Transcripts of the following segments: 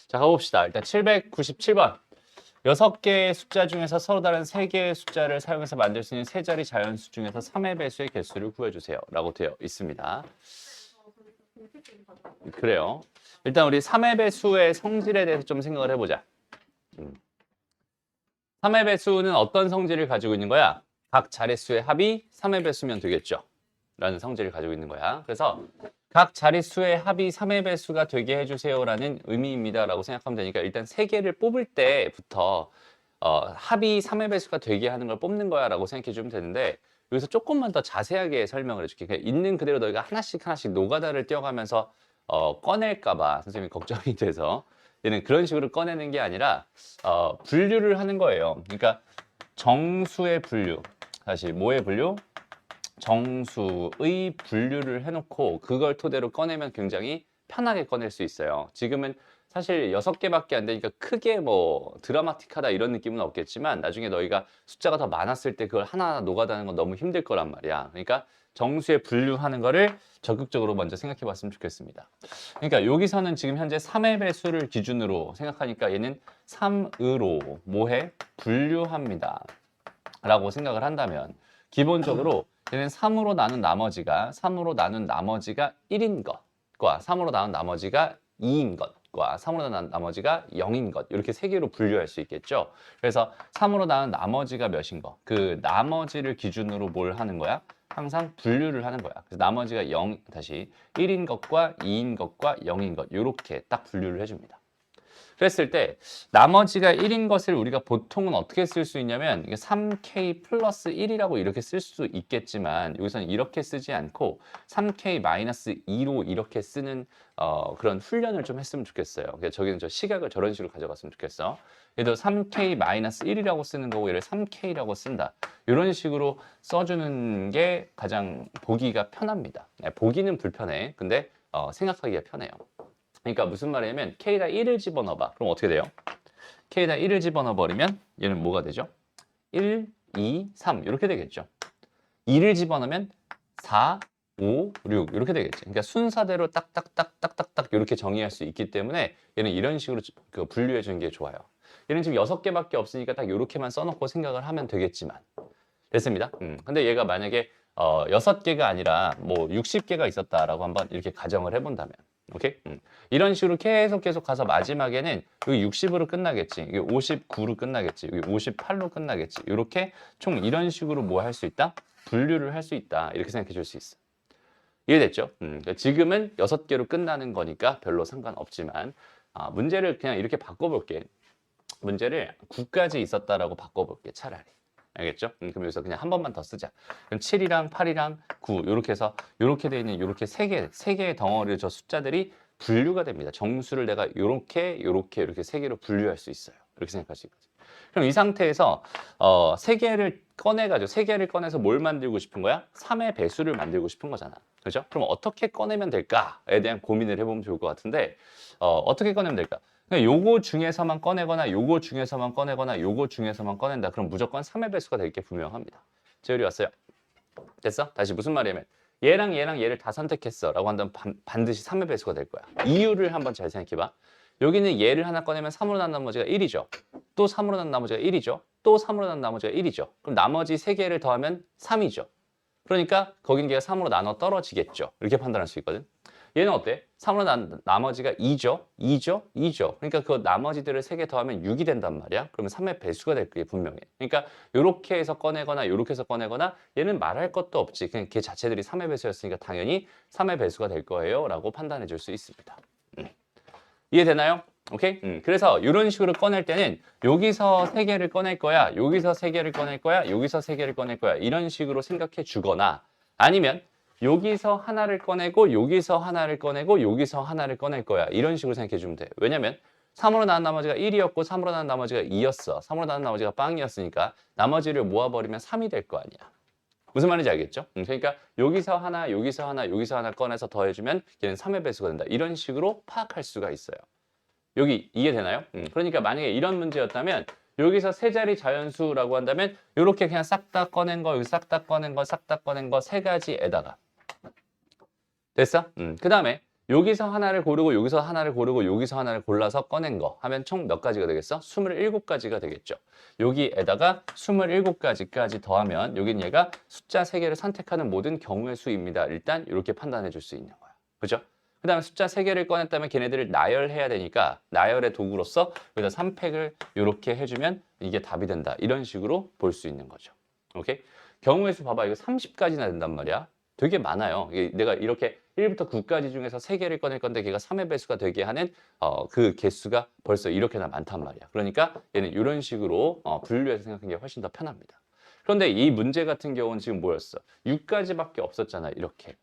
자, 가봅시다. 일단 797번. 6개의 숫자 중에서 서로 다른 3개의 숫자를 사용해서 만들 수 있는 세 자리 자연수 중에서 3의 배수의 개수를 구해주세요. 라고 되어 있습니다. 그래요. 일단 우리 3의 배수의 성질에 대해서 좀 생각을 해보자. 3의 배수는 어떤 성질을 가지고 있는 거야? 각 자릿수의 합이 3의 배수면 되겠죠. 라는 성질을 가지고 있는 거야. 그래서 각 자릿수의 합이 3의 배수가 되게 해주세요 라는 의미입니다 라고 생각하면 되니까 일단 3개를 뽑을 때부터 합이 3의 배수가 되게 하는 걸 뽑는 거야 라고 생각해 주면 되는데, 여기서 조금만 더 자세하게 설명을 해줄게. 그냥 있는 그대로 너희가 하나씩 노가다를 띄어가면서 꺼낼까 봐 선생님이 걱정이 돼서 얘는 그런 식으로 꺼내는 게 아니라 분류를 하는 거예요. 그러니까 정수의 분류, 다시 뭐의 분류? 정수의 분류를 해놓고 그걸 토대로 꺼내면 굉장히 편하게 꺼낼 수 있어요. 지금은 사실 6개밖에 안 되니까 크게 뭐 드라마틱하다 이런 느낌은 없겠지만 나중에 너희가 숫자가 더 많았을 때 그걸 하나하나 노가다는 건 너무 힘들 거란 말이야. 그러니까 정수의 분류하는 거를 적극적으로 먼저 생각해 봤으면 좋겠습니다. 그러니까 여기서는 지금 현재 3의 배수를 기준으로 생각하니까 얘는 3으로 뭐해? 분류합니다 라고 생각을 한다면 기본적으로 얘는 3으로 나눈 나머지가 1인 것과 3으로 나눈 나머지가 2인 것과 3으로 나눈 나머지가 0인 것, 이렇게 세 개로 분류할 수 있겠죠. 그래서 3으로 나눈 나머지가 몇인 거, 그 나머지를 기준으로 뭘 하는 거야? 항상 분류를 하는 거야. 그래서 나머지가 1인 것과 2인 것과 0인 것, 이렇게 딱 분류를 해줍니다. 그랬을 때 나머지가 1인 것을 우리가 보통은 어떻게 쓸 수 있냐면 3k 플러스 1이라고 이렇게 쓸 수 있겠지만 여기서는 이렇게 쓰지 않고 3k 마이너스 2로 이렇게 쓰는 그런 훈련을 좀 했으면 좋겠어요. 그래서 저기는 저 시각을 저런 식으로 가져갔으면 좋겠어. 얘도 3k 마이너스 1이라고 쓰는 거고 얘를 3k라고 쓴다. 이런 식으로 써주는 게 가장 보기가 편합니다. 보기는 불편해. 근데 생각하기가 편해요. 그러니까 무슨 말이냐면 K에다 1을 집어넣어봐. 그럼 어떻게 돼요? K에다 1을 집어넣어버리면 얘는 뭐가 되죠? 1, 2, 3 이렇게 되겠죠. 2를 집어넣으면 4, 5, 6 이렇게 되겠지. 그러니까 순서대로 딱딱딱딱딱딱 이렇게 정의할 수 있기 때문에 얘는 이런 식으로 분류해 주는 게 좋아요. 얘는 지금 6개밖에 없으니까 딱 이렇게만 써놓고 생각을 하면 되겠지만 됐습니다. 근데 얘가 만약에 6개가 아니라 뭐 60개가 있었다라고 한번 이렇게 가정을 해본다면 오케이? 이런 식으로 계속 가서 마지막에는 여기 60으로 끝나겠지. 이게 59로 끝나겠지. 여기 58로 끝나겠지. 이렇게 총 이런 식으로 뭐 할 수 있다? 분류를 할 수 있다. 이렇게 생각해 줄 수 있어. 이해됐죠? 그러니까 지금은 6개로 끝나는 거니까 별로 상관없지만 문제를 그냥 이렇게 바꿔볼게. 문제를 9까지 있었다라고 바꿔볼게. 차라리. 알겠죠? 그럼 여기서 그냥 한 번만 더 쓰자. 그럼 7이랑 8이랑 9 이렇게 해서 이렇게 돼 있는 이렇게 세 개의 덩어리 저 숫자들이 분류가 됩니다. 정수를 내가 이렇게 세 개로 분류할 수 있어요. 이렇게 생각할 수 있거든요. 그럼 이 상태에서 세 개를 꺼내서 뭘 만들고 싶은 거야? 3의 배수를 만들고 싶은 거잖아. 그죠? 그럼 어떻게 꺼내면 될까에 대한 고민을 해보면 좋을 것 같은데 어떻게 꺼내면 될까? 요거 중에서만 꺼내거나 요거 중에서만 꺼내거나 요거 중에서만 꺼낸다. 그럼 무조건 3의 배수가 될 게 분명합니다. 재율이 왔어요. 됐어? 다시 무슨 말이냐면 얘랑 얘를 다 선택했어 라고 한다면 반드시 3의 배수가 될 거야. 이유를 한번 잘 생각해봐. 여기는 얘를 하나 꺼내면 3으로 난 나머지가 1이죠. 또 3으로 난 나머지가 1이죠. 또 3으로 난 나머지가 1이죠. 그럼 나머지 3개를 더하면 3이죠. 그러니까 거긴 걔가 3으로 나눠 떨어지겠죠. 이렇게 판단할 수 있거든. 얘는 어때? 3으로 난 나머지가 2죠. 2죠. 2죠. 그러니까 그 나머지들을 3개 더하면 6이 된단 말이야. 그러면 3의 배수가 될 게 분명해. 그러니까 이렇게 해서 꺼내거나 이렇게 해서 꺼내거나 얘는 말할 것도 없지. 그냥 걔 자체들이 3의 배수였으니까 당연히 3의 배수가 될 거예요. 라고 판단해 줄 수 있습니다. 이해되나요? 오케이? 그래서 이런 식으로 꺼낼 때는 여기서 3개를 꺼낼 거야. 여기서 3개를 꺼낼 거야. 여기서 3개를 꺼낼 거야. 이런 식으로 생각해 주거나 아니면 여기서 하나를 꺼내고 여기서 하나를 꺼내고 여기서 하나를 꺼낼 거야. 이런 식으로 생각해 주면 돼. 왜냐면 3으로 나눈 나머지가 1이었고 3으로 나눈 나머지가 2였어. 3으로 나눈 나머지가 빵이었으니까 나머지를 모아버리면 3이 될 거 아니야. 무슨 말인지 알겠죠? 그러니까 여기서 하나, 여기서 하나, 여기서 하나 꺼내서 더해주면 얘는 3의 배수가 된다. 이런 식으로 파악할 수가 있어요. 여기 이해되나요? 그러니까 만약에 이런 문제였다면 여기서 세 자리 자연수라고 한다면 이렇게 그냥 싹 다 꺼낸 거, 여기 싹 다 꺼낸 거, 싹 다 꺼낸 거 세 가지에다가 됐어? 그 다음에 여기서 하나를 고르고 여기서 하나를 고르고 여기서 하나를 골라서 꺼낸 거 하면 총 몇 가지가 되겠어? 27가지가 되겠죠. 여기에다가 27가지까지 더하면 여긴 얘가 숫자 3개를 선택하는 모든 경우의 수입니다. 일단 이렇게 판단해 줄 수 있는 거야. 그죠? 그 다음에 숫자 3개를 꺼냈다면 걔네들을 나열해야 되니까 나열의 도구로서 여기다 3팩을 이렇게 해주면 이게 답이 된다. 이런 식으로 볼 수 있는 거죠. 오케이? 경우의 수 봐봐. 이거 30가지나 된단 말이야. 되게 많아요. 내가 이렇게 1부터 9까지 중에서 3개를 꺼낼 건데 걔가 3의 배수가 되게 하는 그 개수가 벌써 이렇게나 많단 말이야. 그러니까 얘는 이런 식으로 분류해서 생각하는 게 훨씬 더 편합니다. 그런데 이 문제 같은 경우는 지금 뭐였어? 6가지밖에 없었잖아. 이렇게.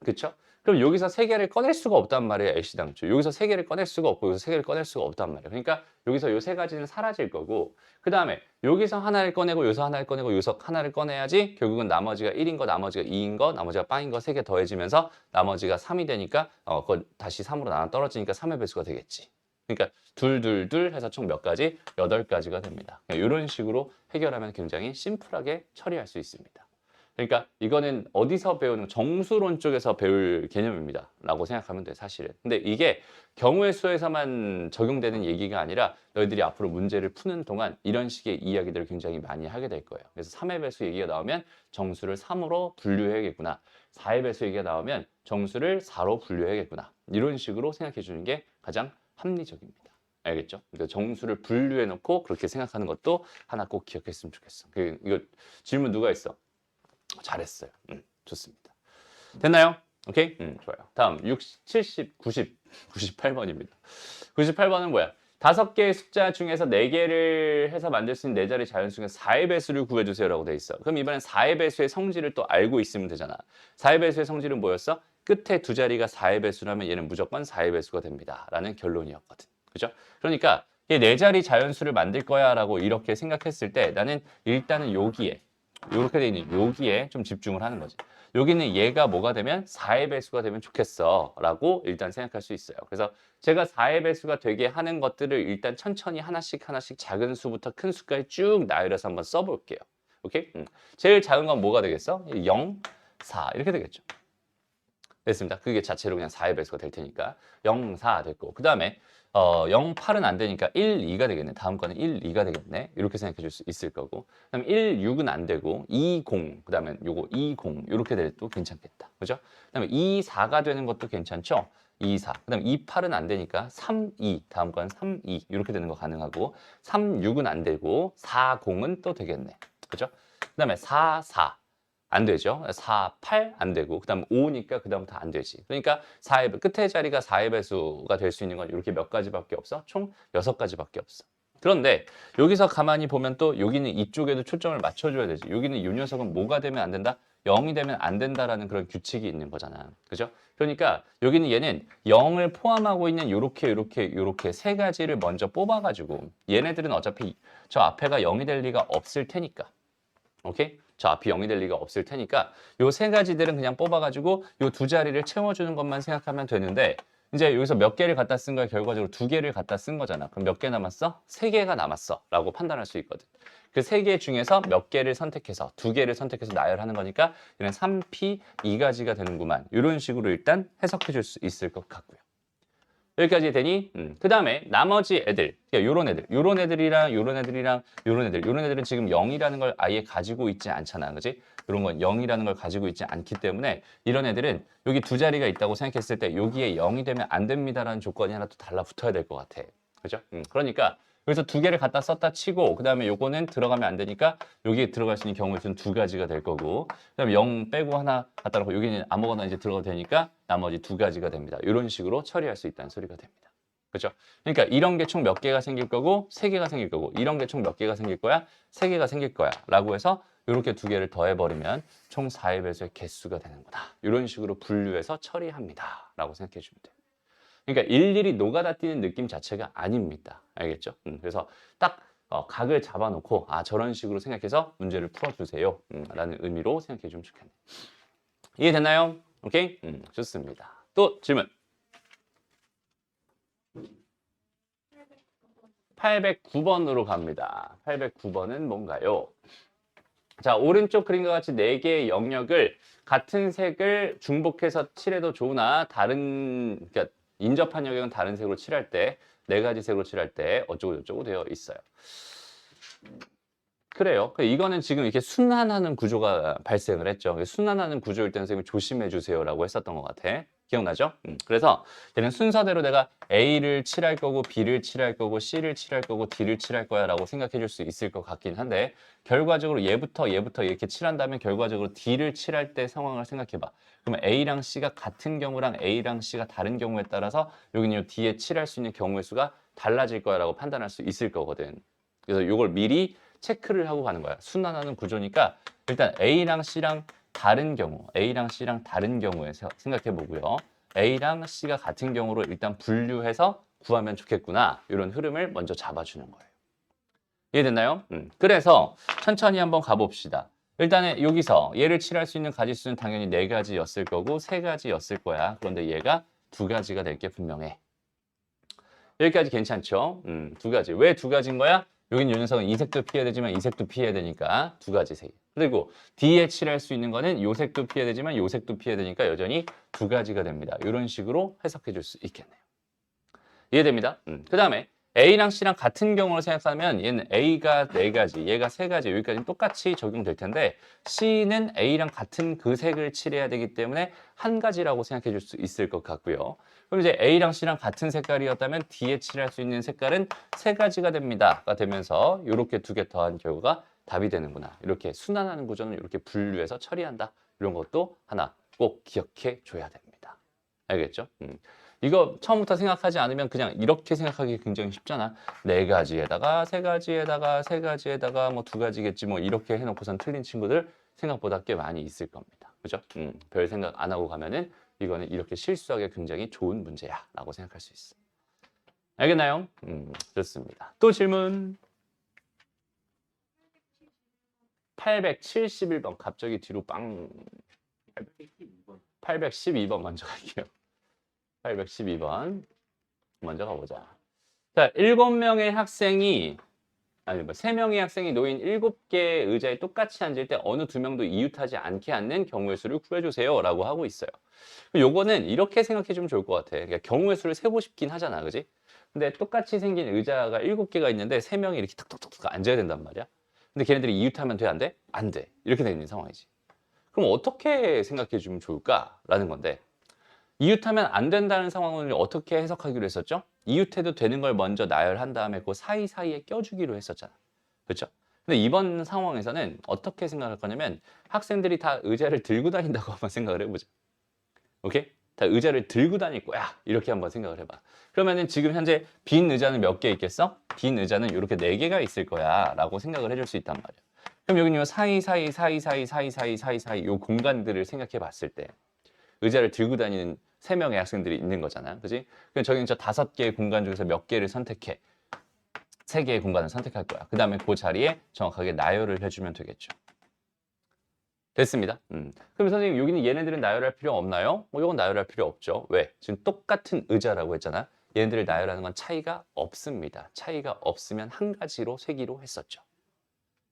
그쵸? 그럼 여기서 3개를 꺼낼 수가 없단 말이에요. 애시당초. 여기서 3개를 꺼낼 수가 없고 여기서 3개를 꺼낼 수가 없단 말이에요. 그러니까 여기서 요 3가지는 사라질 거고 그 다음에 여기서 하나를 꺼내고 여기서 하나를 꺼내고 여기서 하나를 꺼내야지 결국은 나머지가 1인 거, 나머지가 2인 거, 나머지가 빵인 거 3개 더해지면서 나머지가 3이 되니까 그거 다시 3으로 나눠 떨어지니까 3의 배수가 되겠지. 그러니까 둘 해서 총 몇 가지? 8가지가 됩니다. 이런 식으로 해결하면 굉장히 심플하게 처리할 수 있습니다. 그러니까 이거는 어디서 배우는 정수론 쪽에서 배울 개념입니다 라고 생각하면 돼 사실은. 근데 이게 경우의 수에서만 적용되는 얘기가 아니라 너희들이 앞으로 문제를 푸는 동안 이런 식의 이야기들을 굉장히 많이 하게 될 거예요. 그래서 3의 배수 얘기가 나오면 정수를 3으로 분류해야겠구나. 4의 배수 얘기가 나오면 정수를 4로 분류해야겠구나. 이런 식으로 생각해 주는 게 가장 합리적입니다. 알겠죠? 그러니까 정수를 분류해 놓고 그렇게 생각하는 것도 하나 꼭 기억했으면 좋겠어. 이거 질문 누가 있어? 잘했어요. 좋습니다. 됐나요? 오케이? 좋아요. 다음 60, 70, 90, 98번입니다. 98번은 뭐야? 5개의 숫자 중에서 4개를 해서 만들 수 있는 4자리 자연수 중에서 4의 배수를 구해주세요 라고 돼 있어. 그럼 이번엔 4의 배수의 성질을 또 알고 있으면 되잖아. 4의 배수의 성질은 뭐였어? 끝에 2자리가 4의 배수라면 얘는 무조건 4의 배수가 됩니다. 라는 결론이었거든. 그죠? 그러니까 얘 4자리 자연수를 만들 거야 라고 이렇게 생각했을 때 나는 일단은 여기에 이렇게 돼 있는 여기에 좀 집중을 하는 거지. 여기는 얘가 뭐가 되면 4의 배수가 되면 좋겠어 라고 일단 생각할 수 있어요. 그래서 제가 4의 배수가 되게 하는 것들을 일단 천천히 하나씩 작은 수부터 큰 수까지 쭉 나열해서 한번 써볼게요. 오케이? 제일 작은 건 뭐가 되겠어? 0, 4 이렇게 되겠죠. 됐습니다. 그게 자체로 그냥 4의 배수가 될 테니까 0, 4 됐고 그 다음에 0, 8은 안 되니까 1, 2가 되겠네. 다음 거는 1, 2가 되겠네. 이렇게 생각해 줄 수 있을 거고 그 다음에 1, 6은 안 되고 2, 0, 그 다음에 요거 2, 0 이렇게 돼도 괜찮겠다. 그죠? 그 다음에 2, 4가 되는 것도 괜찮죠? 2, 4. 그 다음에 2, 8은 안 되니까 3, 2. 다음 거는 3, 2 이렇게 되는 거 가능하고 3, 6은 안 되고 4, 0은 또 되겠네. 그죠? 그 다음에 4, 4. 안 되죠. 4, 8 안 되고 그 다음 5니까 그 다음부터 안 되지. 그러니까 4의 끝에 자리가 4의 배수가 될 수 있는 건 이렇게 몇 가지밖에 없어. 총 6가지밖에 없어. 그런데 여기서 가만히 보면 또 여기는 이쪽에도 초점을 맞춰줘야 되지. 여기는 이 녀석은 뭐가 되면 안 된다? 0이 되면 안 된다라는 그런 규칙이 있는 거잖아. 그죠? 그러니까 여기는 얘는 0을 포함하고 있는 요렇게 3가지를 먼저 뽑아가지고 얘네들은 어차피 저 앞에가 0이 될 리가 없을 테니까. 오케이? 저 앞이 0이 될 리가 없을 테니까 요 3가지들은 그냥 뽑아가지고 요 2자리를 채워주는 것만 생각하면 되는데 이제 여기서 몇 개를 갖다 쓴 거야? 결과적으로 2개를 갖다 쓴 거잖아. 그럼 몇 개 남았어? 3개가 남았어 라고 판단할 수 있거든. 그 3개 중에서 몇 개를 선택해서 2개를 선택해서 나열하는 거니까 얘는 3P 2가지가 되는구만. 이런 식으로 일단 해석해 줄 수 있을 것 같고요. 여기까지 되니 그 다음에 나머지 애들 요런 애들이랑 요런 애들은 지금 0이라는 걸 아예 가지고 있지 않잖아. 그지? 이런 건 0이라는 걸 가지고 있지 않기 때문에 이런 애들은 여기 2자리가 있다고 생각했을 때 여기에 0이 되면 안 됩니다라는 조건이 하나 또 달라붙어야 될 것 같아. 그죠? 그러니까 여기서 2개를 갖다 썼다 치고 그 다음에 요거는 들어가면 안 되니까 여기에 들어갈 수 있는 경우의 수는 2가지가 될 거고 그 다음에 0 빼고 하나 갖다 놓고 여기는 아무거나 이제 들어가도 되니까 나머지 2가지가 됩니다. 이런 식으로 처리할 수 있다는 소리가 됩니다. 그렇죠? 그러니까 이런 게 총 몇 개가 생길 거고 3개가 생길 거고 이런 게 총 몇 개가 생길 거야? 3개가 생길 거야 라고 해서 이렇게 2개를 더해버리면 총 4의 배수의 개수가 되는 거다. 이런 식으로 분류해서 처리합니다 라고 생각해 주면 돼요. 그러니까 일일이 노가다 뛰는 느낌 자체가 아닙니다. 알겠죠? 그래서 딱 각을 잡아놓고 저런 식으로 생각해서 문제를 풀어주세요 라는 의미로 생각해 주면 좋겠네요. 이해됐나요? 오케이? 좋습니다. 또 질문. 809번으로 갑니다. 809번은 뭔가요? 자, 오른쪽 그림과 같이 4개의 영역을 같은 색을 중복해서 칠해도 좋으나 그러니까 인접한 영역은 다른 색으로 칠할 때 4가지 색으로 칠할 때 어쩌고 저쩌고 되어 있어요. 그래요. 이거는 지금 이렇게 순환하는 구조가 발생을 했죠. 순환하는 구조일 때는 선생님이 조심해 주세요라고 했었던 것 같아. 기억나죠? 그래서 얘는 순서대로 내가 A를 칠할 거고 B를 칠할 거고 C를 칠할 거고 D를 칠할 거야 라고 생각해 줄 수 있을 것 같긴 한데 결과적으로 얘부터 이렇게 칠한다면 결과적으로 D를 칠할 때 상황을 생각해 봐. 그러면 A랑 C가 같은 경우랑 A랑 C가 다른 경우에 따라서 여기는 D에 칠할 수 있는 경우의 수가 달라질 거야 라고 판단할 수 있을 거거든. 그래서 이걸 미리 체크를 하고 가는 거야. 순환하는 구조니까 일단 A랑 C랑 다른 경우, A랑 C랑 다른 경우에 생각해 보고요. A랑 C가 같은 경우로 일단 분류해서 구하면 좋겠구나. 이런 흐름을 먼저 잡아주는 거예요. 이해됐나요? 그래서 천천히 한번 가봅시다. 일단은 여기서 얘를 칠할 수 있는 가지수는 당연히 4가지였을 거고 3가지였을 거야. 그런데 얘가 2가지가 될 게 분명해. 여기까지 괜찮죠? 2가지. 왜 2가지인 거야? 여긴 요 녀석은 이 색도 피해야 되지만 이 색도 피해야 되니까 2가지 색. 그리고 D에 칠할 수 있는 거는 요 색도 피해야 되지만 요 색도 피해야 되니까 여전히 2가지가 됩니다. 이런 식으로 해석해 줄 수 있겠네요. 이해됩니다? 그 다음에 A랑 C랑 같은 경우로 생각하면 얘는 A가 4가지, 얘가 3가지, 여기까지는 똑같이 적용될 텐데 C는 A랑 같은 그 색을 칠해야 되기 때문에 한 가지라고 생각해 줄 수 있을 것 같고요. 그럼 이제 A랑 C랑 같은 색깔이었다면 D에 칠할 수 있는 색깔은 3가지가 됩니다.가 되면서 이렇게 2개 더한 결과가 답이 되는구나. 이렇게 순환하는 구조는 이렇게 분류해서 처리한다. 이런 것도 하나 꼭 기억해 줘야 됩니다. 알겠죠? 이거 처음부터 생각하지 않으면 그냥 이렇게 생각하기 굉장히 쉽잖아. 4가지에다가 3가지에다가 3가지에다가 뭐 2가지겠지 뭐 이렇게 해놓고선 틀린 친구들 생각보다 꽤 많이 있을 겁니다. 그죠? 별 생각 안 하고 가면은 이거는 이렇게 실수하기 굉장히 좋은 문제야 라고 생각할 수 있어. 알겠나요? 좋습니다. 또 질문. 871번 갑자기 뒤로 빵. 812번 먼저 갈게요. 812번 먼저 가보자. 자, 7명의 학생이 아니 뭐 3명의 학생이 놓인 7개의 의자에 똑같이 앉을 때 어느 2명도 이웃하지 않게 앉는 경우의 수를 구해주세요 라고 하고 있어요. 요거는 이렇게 생각해 주면 좋을 것 같아. 그러니까 경우의 수를 세고 싶긴 하잖아, 그지? 근데 똑같이 생긴 의자가 7개가 있는데 3명이 이렇게 탁탁탁탁 앉아야 된단 말이야. 근데 걔네들이 이웃하면 돼, 안 돼? 안 돼. 이렇게 돼 있는 상황이지. 그럼 어떻게 생각해 주면 좋을까라는 건데 이웃하면 안 된다는 상황을 어떻게 해석하기로 했었죠? 이웃해도 되는 걸 먼저 나열한 다음에 그 사이사이에 껴주기로 했었잖아. 그렇죠? 근데 이번 상황에서는 어떻게 생각할 거냐면 학생들이 다 의자를 들고 다닌다고 한번 생각을 해보자. 오케이? 다 의자를 들고 다닐 거야. 이렇게 한번 생각을 해봐. 그러면은 지금 현재 빈 의자는 몇 개 있겠어? 빈 의자는 이렇게 4개가 있을 거야. 라고 생각을 해줄 수 있단 말이야. 그럼 여기는 사이사이 요 공간들을 생각해 봤을 때 의자를 들고 다니는 3명의 학생들이 있는 거잖아. 그지? 그럼 저기는 저 5개의 공간 중에서 몇 개를 선택해. 3개의 공간을 선택할 거야. 그 다음에 그 자리에 정확하게 나열을 해주면 되겠죠. 됐습니다. 그럼 선생님 여기는 얘네들은 나열할 필요 없나요? 이건 나열할 필요 없죠. 왜? 지금 똑같은 의자라고 했잖아. 얘네들을 나열하는 건 차이가 없습니다. 차이가 없으면 한 가지로 세기로 했었죠.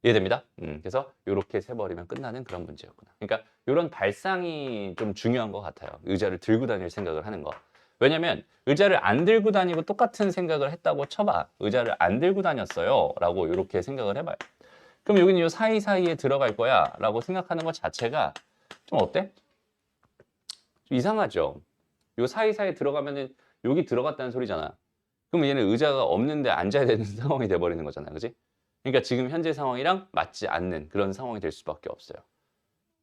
이해됩니다? 그래서 이렇게 세버리면 끝나는 그런 문제였구나. 그러니까 이런 발상이 좀 중요한 것 같아요. 의자를 들고 다닐 생각을 하는 거. 왜냐면 의자를 안 들고 다니고 똑같은 생각을 했다고 쳐봐. 의자를 안 들고 다녔어요. 라고 이렇게 생각을 해봐요. 그럼 여기는 이 사이사이에 들어갈 거야. 라고 생각하는 것 자체가 좀 어때? 좀 이상하죠? 요 사이사이에 들어가면은 여기 들어갔다는 소리잖아. 그럼 얘는 의자가 없는데 앉아야 되는 상황이 돼버리는 거잖아. 그지? 그러니까 지금 현재 상황이랑 맞지 않는 그런 상황이 될 수밖에 없어요.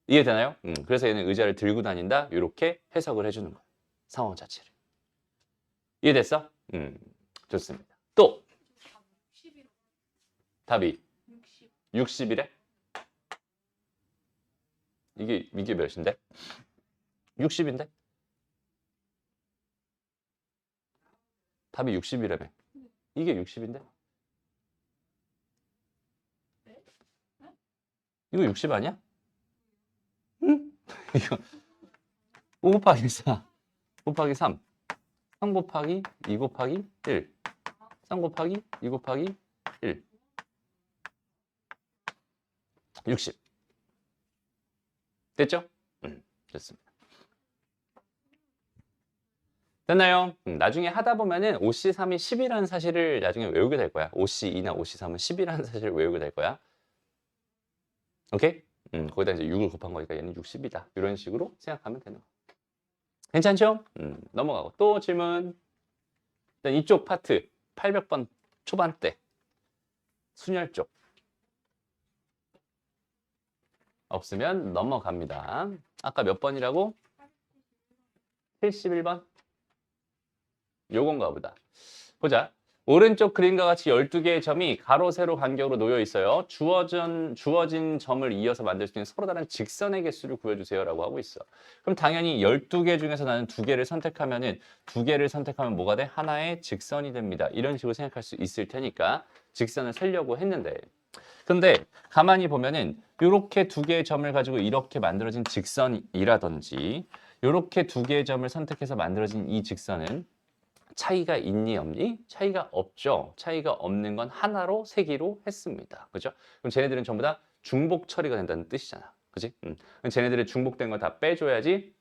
이해되나요? 그래서 얘는 의자를 들고 다닌다. 이렇게 해석을 해주는 거예요. 상황 자체를. 이해됐어? 좋습니다. 또 답이 60이래? 이게 몇인데? 60인데? 답이 60이라며. 이게 60인데? 이거 60 아니야? 응? 이거 5 곱하기 4 곱하기 3 3 곱하기 2 곱하기 1 3 곱하기 2 곱하기 1 60 됐죠? 좋습니다. 됐나요? 나중에 하다 보면은 OC3이 10이라는 사실을 나중에 외우게 될 거야. OC2나 OC3은 10이라는 사실을 외우게 될 거야. 오케이? 거기다 이제 6을 곱한 거니까 얘는 60이다. 이런 식으로 생각하면 되는 거. 괜찮죠? 넘어가고 또 질문. 일단 이쪽 파트 800번 초반대 순열 쪽 없으면 넘어갑니다. 아까 몇 번이라고? 71번? 요건가 보다. 보자. 오른쪽 그림과 같이 12개의 점이 가로, 세로 간격으로 놓여 있어요. 주어진 점을 이어서 만들 수 있는 서로 다른 직선의 개수를 구해주세요 라고 하고 있어. 그럼 당연히 12개 중에서 나는 2개를 선택하면은 2개를 선택하면 뭐가 돼? 하나의 직선이 됩니다. 이런 식으로 생각할 수 있을 테니까 직선을 세려고 했는데, 근데 가만히 보면은 이렇게 2개의 점을 가지고 이렇게 만들어진 직선이라든지 이렇게 2개의 점을 선택해서 만들어진 이 직선은 차이가 있니 없니? 차이가 없죠. 차이가 없는 건 하나로 세기로 했습니다. 그죠? 그럼 쟤네들은 전부 다 중복 처리가 된다는 뜻이잖아. 그지? 그럼 쟤네들의 중복된 걸 다 빼줘야지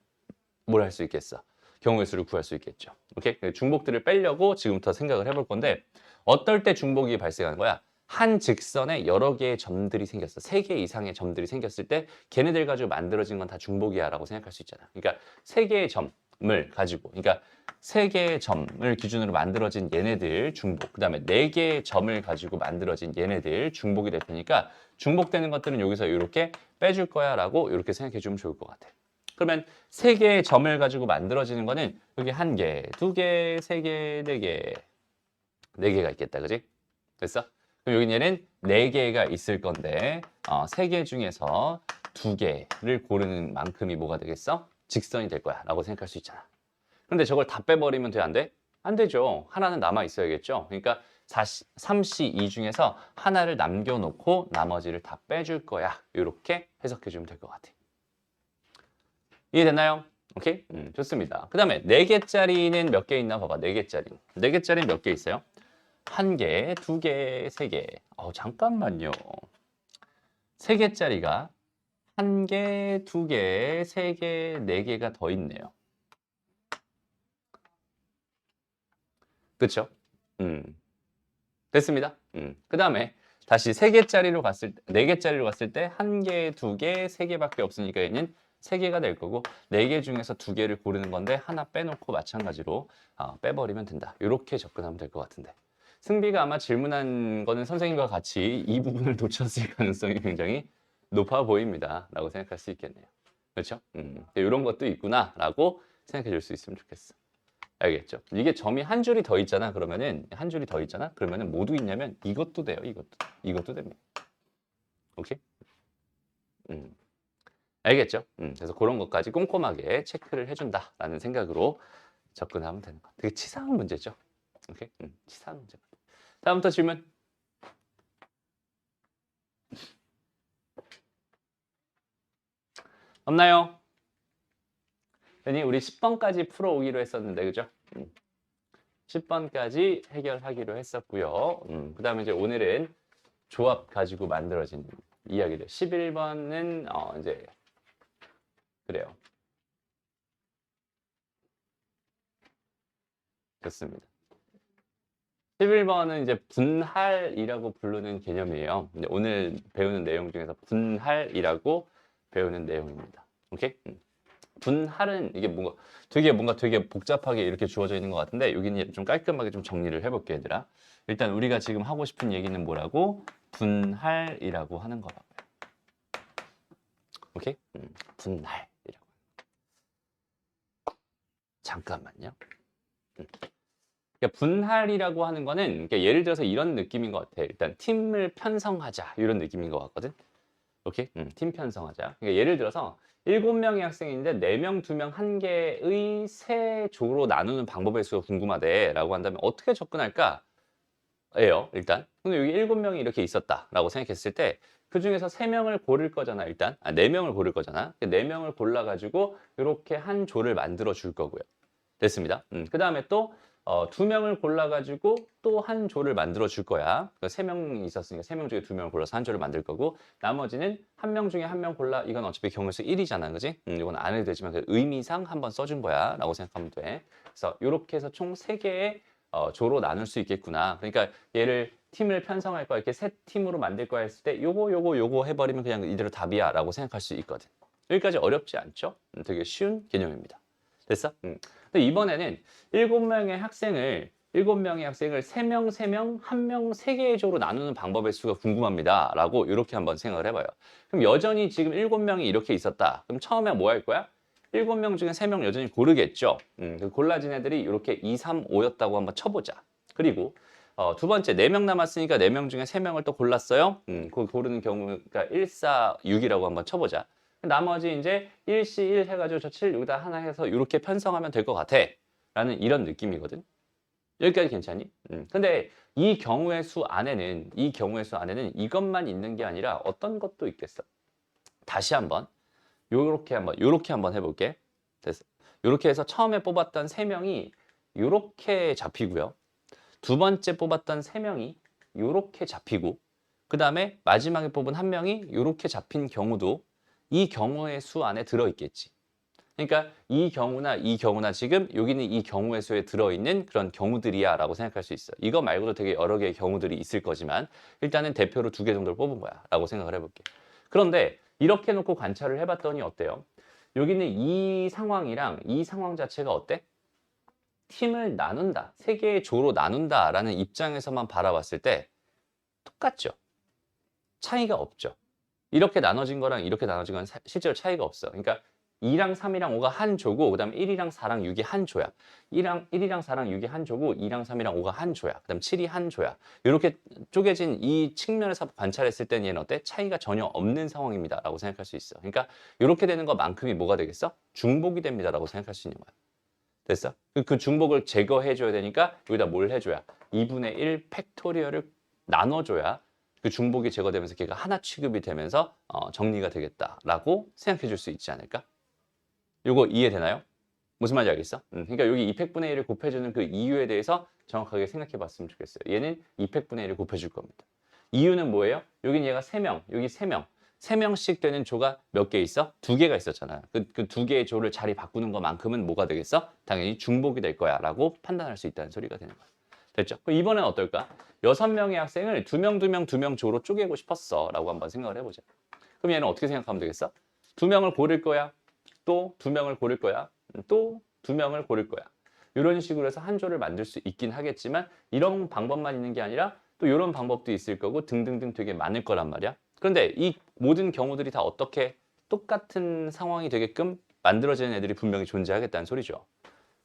뭘 할 수 있겠어? 경우의 수를 구할 수 있겠죠. 오케이? 중복들을 빼려고 지금부터 생각을 해볼 건데, 어떨 때 중복이 발생하는 거야? 한 직선에 여러 개의 점들이 생겼어. 3개 이상의 점들이 생겼을 때 걔네들 가지고 만들어진 건 다 중복이야 라고 생각할 수 있잖아. 그러니까 3개의 점을 가지고, 그러니까 3개의 점을 기준으로 만들어진 얘네들 중복, 그 다음에 4개의 점을 가지고 만들어진 얘네들 중복이 될 테니까 중복되는 것들은 여기서 이렇게 빼줄 거야 라고 이렇게 생각해 주면 좋을 것 같아. 그러면 3개의 점을 가지고 만들어지는 거는 여기 1개, 2개, 3개, 4개, 4개가 있겠다. 그지? 됐어? 그럼 여기 얘는 4개가 있을 건데 3개 중에서 2개를 고르는 만큼이 뭐가 되겠어? 직선이 될 거야 라고 생각할 수 있잖아. 근데 저걸 다 빼버리면 돼? 안 돼? 안 되죠. 하나는 남아 있어야겠죠. 그러니까 3C 2 중에서 하나를 남겨놓고 나머지를 다 빼줄 거야. 이렇게 해석해주면 될 것 같아. 이해됐나요? 오케이? 좋습니다. 그 다음에 4개짜리는 몇 개 있나 봐봐. 4개짜리. 4개짜리는 몇 개 있어요? 1개, 2개, 3개. 잠깐만요. 3개짜리가 1개, 2개, 3개, 4개가 더 있네요. 그쵸? 됐습니다. 그 다음에 다시 3개짜리로 갔을 때, 4개짜리로 갔을 때 1개, 2개, 3개밖에 없으니까 얘는 3개가 될 거고 4개 중에서 2개를 고르는 건데 하나 빼놓고 마찬가지로 빼버리면 된다. 이렇게 접근하면 될 것 같은데. 승비가 아마 질문한 거는 선생님과 같이 이 부분을 놓쳤을 가능성이 굉장히 높아 보입니다. 라고 생각할 수 있겠네요. 그렇죠? 이런 것도 있구나 라고 생각해 줄 수 있으면 좋겠어. 알겠죠? 이게 점이 한 줄이 더 있잖아. 그러면은 한 줄이 더 있잖아. 그러면은 모두 있냐면 이것도 돼요. 이것도 됩니다. 오케이? 알겠죠? 그래서 그런 것까지 꼼꼼하게 체크를 해준다라는 생각으로 접근하면 되는 거. 되게 치사한 문제죠. 오케이? 치사한 문제. 다음부터 질문. 없나요? 아니, 우리 10번까지 풀어오기로 했었는데, 그죠? 10번까지 해결하기로 했었고요. 그 다음에 이제 오늘은 조합 가지고 만들어진 이야기들. 11번은 이제 그래요. 좋습니다. 11번은 이제 분할이라고 부르는 개념이에요. 근데 오늘 배우는 내용 중에서 분할이라고 배우는 내용입니다. 오케이? 분할은 이게 뭔가 되게 복잡하게 이렇게 주어져 있는 것 같은데 여기는 좀 깔끔하게 좀 정리를 해볼게 얘들아. 일단 우리가 지금 하고 싶은 얘기는 뭐라고? 분할이라고 하는 거라고요. 오케이? 분할이라고. 잠깐만요. 그러니까 분할이라고 하는 거는 그러니까 예를 들어서 이런 느낌인 것 같아. 일단 팀을 편성하자 이런 느낌인 것 같거든. 오케이? 팀 편성하자. 그러니까 예를 들어서 7명의 학생인데 4명, 2명, 1개의 세 조로 나누는 방법의 수가 궁금하대 라고 한다면 어떻게 접근할까? 예요, 일단. 근데 여기 7명이 이렇게 있었다라고 생각했을 때 그 중에서 3명을 고를 거잖아, 일단. 4명을 고를 거잖아. 4명을 골라가지고 이렇게 한 조를 만들어 줄 거고요. 됐습니다. 그 다음에 또 두 명을 골라가지고 또 한 조를 만들어 줄 거야. 그러니까 세 명이 있었으니까 세 명 중에 두 명을 골라서 한 조를 만들 거고, 나머지는 한 명 중에 한 명 골라. 이건 어차피 경우수 1이잖아, 그지? 이건 안 해도 되지만 그 의미상 한번 써준 거야 라고 생각하면 돼. 그래서 이렇게 해서 총 3개의 조로 나눌 수 있겠구나. 그러니까 얘를 팀을 편성할 거야, 이렇게 세 팀으로 만들 거야 했을 때 요거 해버리면 그냥 이대로 답이야 라고 생각할 수 있거든. 여기까지 어렵지 않죠? 되게 쉬운 개념입니다. 됐어? 근데 이번에는 7명의 학생을 3명, 3명, 1명 3개의 조로 나누는 방법의 수가 궁금합니다 라고 이렇게 한번 생각을 해봐요. 그럼 여전히 지금 7명이 이렇게 있었다. 그럼 처음에 뭐 할 거야? 7명 중에 3명 여전히 고르겠죠. 그 골라진 애들이 이렇게 2, 3, 5였다고 한번 쳐보자. 그리고 두 번째 4명 남았으니까 4명 중에 3명을 또 골랐어요. 그 고르는 경우가 1, 4, 6이라고 한번 쳐보자. 나머지 이제 1C 1 해가지고 저 7, 여기다 하나 해서 이렇게 편성하면 될 것 같아 라는 이런 느낌이거든. 여기까지 괜찮니? 근데 이 경우의 수 안에는 이것만 있는 게 아니라 어떤 것도 있겠어. 다시 한번 요렇게 한번 해볼게. 됐어. 요렇게 해서 처음에 뽑았던 3명이 요렇게 잡히고요. 두 번째 뽑았던 3명이 요렇게 잡히고, 그 다음에 마지막에 뽑은 1명이 요렇게 잡힌 경우도 이 경우의 수 안에 들어있겠지. 그러니까 이 경우나 지금 여기는 이 경우의 수에 들어있는 그런 경우들이야 라고 생각할 수 있어. 이거 말고도 되게 여러 개의 경우들이 있을 거지만 일단은 대표로 2개 정도를 뽑은 거야 라고 생각을 해볼게. 그런데 이렇게 놓고 관찰을 해봤더니 어때요? 여기는 이 상황이랑 이 상황 자체가 어때? 팀을 나눈다, 3개의 조로 나눈다 라는 입장에서만 바라봤을 때 똑같죠? 차이가 없죠. 이렇게 나눠진 거랑 이렇게 나눠진 건 실제로 차이가 없어. 그러니까 2랑 3이랑 5가 한 조고, 그 다음에 1이랑 4랑 6이 한 조야. 1이랑 4랑 6이 한 조고, 2랑 3이랑 5가 한 조야. 그 다음 7이 한 조야. 이렇게 쪼개진 이 측면에서 관찰했을 때는 얘는 어때? 차이가 전혀 없는 상황입니다 라고 생각할 수 있어. 그러니까 이렇게 되는 것만큼이 뭐가 되겠어? 중복이 됩니다 라고 생각할 수 있는 거야. 됐어? 그 중복을 제거해줘야 되니까 여기다 뭘 해줘야? 2분의 1 팩토리얼을 나눠줘야 그 중복이 제거되면서 걔가 하나 취급이 되면서 정리가 되겠다라고 생각해 줄 수 있지 않을까? 이거 이해되나요? 무슨 말인지 알겠어? 그러니까 여기 2팩분의 1을 곱해주는 그 이유에 대해서 정확하게 생각해 봤으면 좋겠어요. 얘는 2팩분의 1을 곱해줄 겁니다. 이유는 뭐예요? 여긴 얘가 3명, 여기 3명. 3명씩 되는 조가 몇 개 있어? 2개가 있었잖아. 그 2개의 조를 자리 바꾸는 것만큼은 뭐가 되겠어? 당연히 중복이 될 거야 라고 판단할 수 있다는 소리가 되는 거야. 됐죠? 그럼 이번엔 어떨까? 6명의 학생을 2명 조로 쪼개고 싶었어 라고 한번 생각을 해보자. 그럼 얘는 어떻게 생각하면 되겠어? 2명을 고를 거야. 또 2명을 고를 거야. 또 2명을 고를 거야. 이런 식으로 해서 한 조를 만들 수 있긴 하겠지만 이런 방법만 있는 게 아니라 또 이런 방법도 있을 거고 등등등 되게 많을 거란 말이야. 그런데 이 모든 경우들이 다 어떻게 똑같은 상황이 되게끔 만들어지는 애들이 분명히 존재하겠다는 소리죠.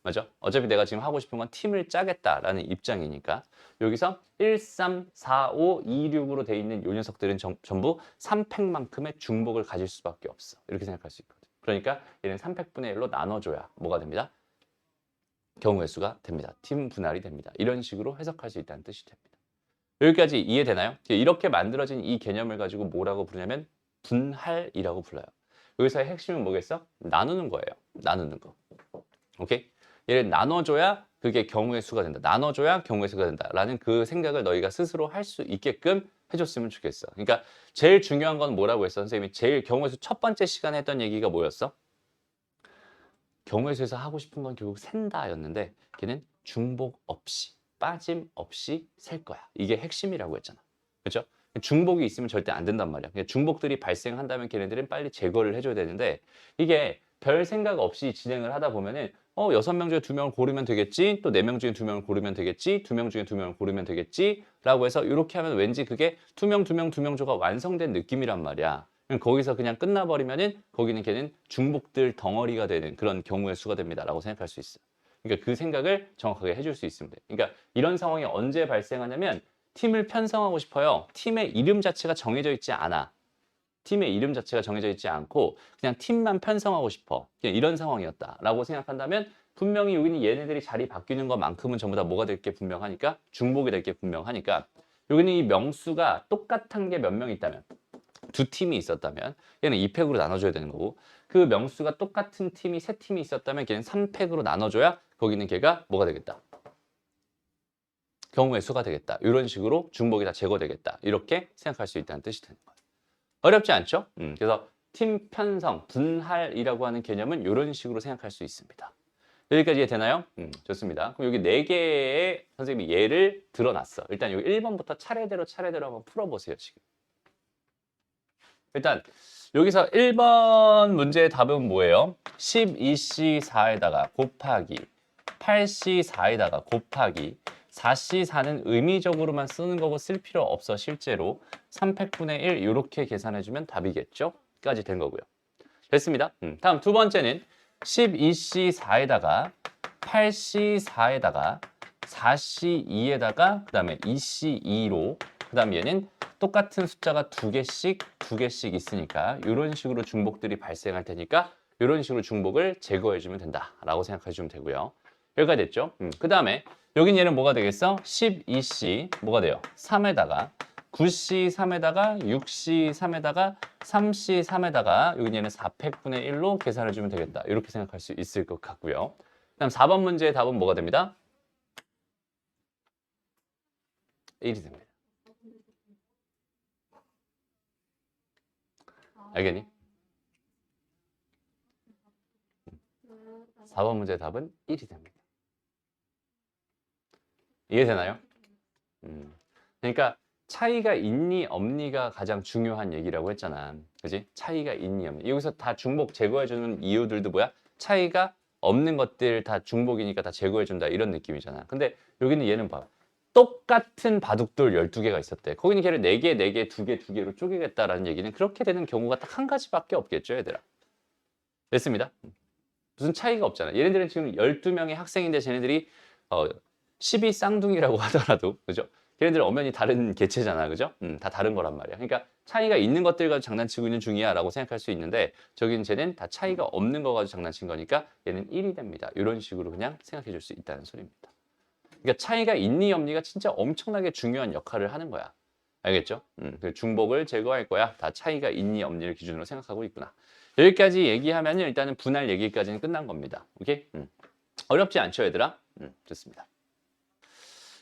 맞아? 어차피 내가 지금 하고 싶은 건 팀을 짜겠다라는 입장이니까 여기서 1, 3, 4, 5, 2, 6으로 돼 있는 요 녀석들은 전부 3팩만큼의 중복을 가질 수밖에 없어. 이렇게 생각할 수 있거든. 그러니까 얘는 3팩분의 1로 나눠줘야 뭐가 됩니다? 경우의 수가 됩니다. 팀 분할이 됩니다. 이런 식으로 해석할 수 있다는 뜻이 됩니다. 여기까지 이해되나요? 이렇게 만들어진 이 개념을 가지고 뭐라고 부르냐면 분할이라고 불러요. 여기서의 핵심은 뭐겠어? 나누는 거예요. 나누는 거. 오케이? 얘를 나눠줘야 그게 경우의 수가 된다. 나눠줘야 경우의 수가 된다. 라는 그 생각을 너희가 스스로 할 수 있게끔 해줬으면 좋겠어. 그러니까 제일 중요한 건 뭐라고 했어? 선생님이 제일 경우의 수 첫 번째 시간에 했던 얘기가 뭐였어? 경우의 수에서 하고 싶은 건 결국 샌다였는데 걔는 중복 없이 빠짐없이 셀 거야. 이게 핵심이라고 했잖아. 그렇죠? 중복이 있으면 절대 안 된단 말이야. 중복들이 발생한다면 걔네들은 빨리 제거를 해줘야 되는데 이게 별 생각 없이 진행을 하다 보면은 6명 중에 2명을 고르면 되겠지, 또 4명 중에 2명을 고르면 되겠지, 2명 중에 2명을 고르면 되겠지 라고 해서 이렇게 하면 왠지 그게 2명 조가 완성된 느낌이란 말이야. 거기서 그냥 끝나버리면은 거기는 걔는 중복들 덩어리가 되는 그런 경우의 수가 됩니다 라고 생각할 수 있어. 그러니까 그 생각을 정확하게 해줄 수 있으면 돼. 그러니까 이런 상황이 언제 발생하냐면 팀을 편성하고 싶어요. 팀의 이름 자체가 정해져 있지 않아. 팀의 이름 자체가 정해져 있지 않고 그냥 팀만 편성하고 싶어. 그냥 이런 상황이었다라고 생각한다면 분명히 여기는 얘네들이 자리 바뀌는 것만큼은 전부 다 뭐가 될 게 분명하니까 중복이 될 게 분명하니까 여기는 이 명수가 똑같은 게 몇 명 있다면 2팀이 있었다면 얘는 2팩으로 나눠줘야 되는 거고 그 명수가 똑같은 팀이 3팀이 있었다면 걔는 3팩으로 나눠줘야 거기는 걔가 뭐가 되겠다. 경우의 수가 되겠다. 이런 식으로 중복이 다 제거되겠다. 이렇게 생각할 수 있다는 뜻이 되는 거예요. 어렵지 않죠? 그래서 팀 편성, 분할이라고 하는 개념은 이런 식으로 생각할 수 있습니다. 여기까지 이해되나요? 좋습니다. 그럼 여기 4개의 선생님이 예를 들어놨어. 일단 여기 1번부터 차례대로 한번 풀어보세요, 지금. 일단 여기서 1번 문제의 답은 뭐예요? 12C4에다가 곱하기 8C4에다가 곱하기 4C4는 의미적으로만 쓰는 거고 쓸 필요 없어 실제로 300분의 1 이렇게 계산해주면 답이겠죠? 까지 된 거고요. 됐습니다. 다음 두 번째는 12C4에다가 8C4에다가 4C2에다가 그 다음에 2C2로 그 다음 얘는 똑같은 숫자가 두 개씩 있으니까 이런 식으로 중복들이 발생할 테니까 이런 식으로 중복을 제거해주면 된다라고 생각해주면 되고요. 여기까지 됐죠? 그 다음에 여긴 얘는 뭐가 되겠어? 12C 뭐가 돼요? 3에다가 9C3에다가 6C3에다가 3C3에다가 여기 얘는 400분의 1로 계산해주면 되겠다. 이렇게 생각할 수 있을 것 같고요. 그다음 4번 문제의 답은 뭐가 됩니다? 1이 됩니다. 알겠니? 4번 문제의 답은 1이 됩니다. 이해되나요? 그러니까 차이가 있니 없니가 가장 중요한 얘기라고 했잖아. 그지? 차이가 있니 없니. 여기서 다 중복 제거해주는 이유들도 뭐야? 차이가 없는 것들 다 중복이니까 다 제거해준다 이런 느낌이잖아. 근데 여기는 얘는 봐. 똑같은 바둑돌 12개가 있었대. 거기는 걔를 4개, 4개, 2개, 2개로 쪼개겠다라는 얘기는 그렇게 되는 경우가 딱 한 가지밖에 없겠죠, 얘들아. 됐습니다. 무슨 차이가 없잖아. 얘네들은 지금 12명의 학생인데 쟤네들이 12 쌍둥이라고 하더라도 그죠? 걔네들 엄연히 다른 개체잖아, 그죠? 다 다른 거란 말이야. 그러니까 차이가 있는 것들 가지고 장난치고 있는 중이야라고 생각할 수 있는데 저긴 쟤는 다 차이가 없는 거 가지고 장난친 거니까 얘는 1이 됩니다. 이런 식으로 그냥 생각해 줄 수 있다는 소리입니다. 그러니까 차이가 있니 없니가 진짜 엄청나게 중요한 역할을 하는 거야. 알겠죠? 중복을 제거할 거야. 다 차이가 있니 없니를 기준으로 생각하고 있구나. 여기까지 얘기하면 일단은 분할 얘기까지는 끝난 겁니다. 오케이? 어렵지 않죠, 얘들아? 좋습니다.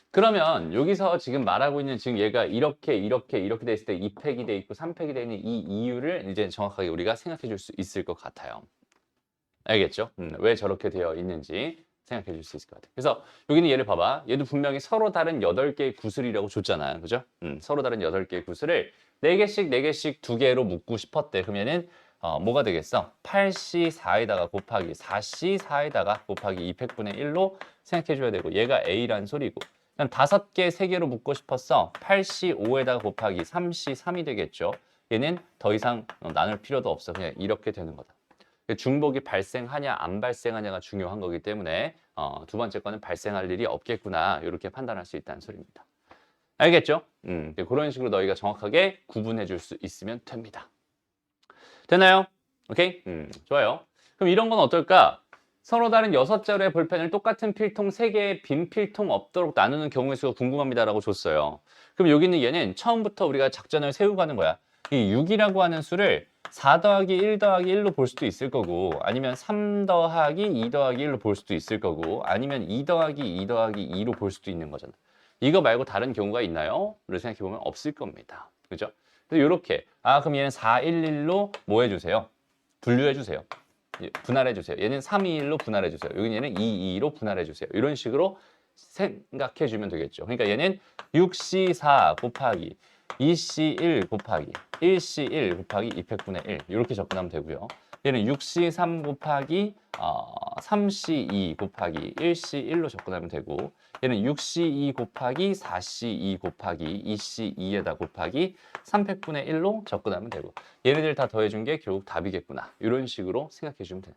그러면 여기서 지금 말하고 있는 지금 얘가 이렇게 돼 있을 때 2팩이 돼 있고 3팩이 돼 있는 이 이유를 이제 정확하게 우리가 생각해 줄 수 있을 것 같아요. 알겠죠? 왜 저렇게 되어 있는지 생각해 줄 수 있을 것 같아요. 그래서 여기는 얘를 봐봐. 얘도 분명히 서로 다른 8개의 구슬이라고 줬잖아. 그죠? 서로 다른 8개의 구슬을 4개씩 4개씩 2개로 묶고 싶었대. 그러면은 뭐가 되겠어? 8C4에다가 곱하기 4C4에다가 곱하기 200분의 1로 생각해 줘야 되고 얘가 A란 소리고 그냥 5개, 3개로 묶고 싶었어. 8C5에다가 곱하기 3C3이 되겠죠. 얘는 더 이상 나눌 필요도 없어. 그냥 이렇게 되는 거다. 중복이 발생하냐 안 발생하냐가 중요한 거기 때문에 두 번째 거는 발생할 일이 없겠구나 이렇게 판단할 수 있다는 소리입니다. 알겠죠? 그런 식으로 너희가 정확하게 구분해 줄 수 있으면 됩니다. 되나요? 오케이? 좋아요. 그럼 이런 건 어떨까? 서로 다른 6자루의 볼펜을 똑같은 필통 3개의 빈 필통 없도록 나누는 경우의 수가 궁금합니다라고 줬어요. 그럼 여기 있는 얘는 처음부터 우리가 작전을 세우고 가는 거야. 이 6이라고 하는 수를 4 더하기 1 더하기 1로 볼 수도 있을 거고 아니면 3 더하기 2 더하기 1로 볼 수도 있을 거고 아니면 2 더하기 2 더하기 2로 볼 수도 있는 거잖아. 이거 말고 다른 경우가 있나요? 를 생각해보면 없을 겁니다. 그죠? 그래서 이렇게 그럼 얘는 4, 1, 1로 뭐 해주세요? 분류해주세요. 분할해주세요. 얘는 3, 2, 1로 분할해주세요. 여기 얘는 2, 2로 분할해주세요. 이런 식으로 생각해주면 되겠죠. 그러니까 얘는 6C4 곱하기 2C1 곱하기 1C1 곱하기 200분의 1 이렇게 접근하면 되고요. 얘는 6C3 곱하기 3C2 곱하기 1C1로 접근하면 되고 얘는 6C2 곱하기 4C2 곱하기 2C2에다 곱하기 300분의 1로 접근하면 되고 얘네들 다 더해준 게 결국 답이겠구나. 이런 식으로 생각해 주면 돼요.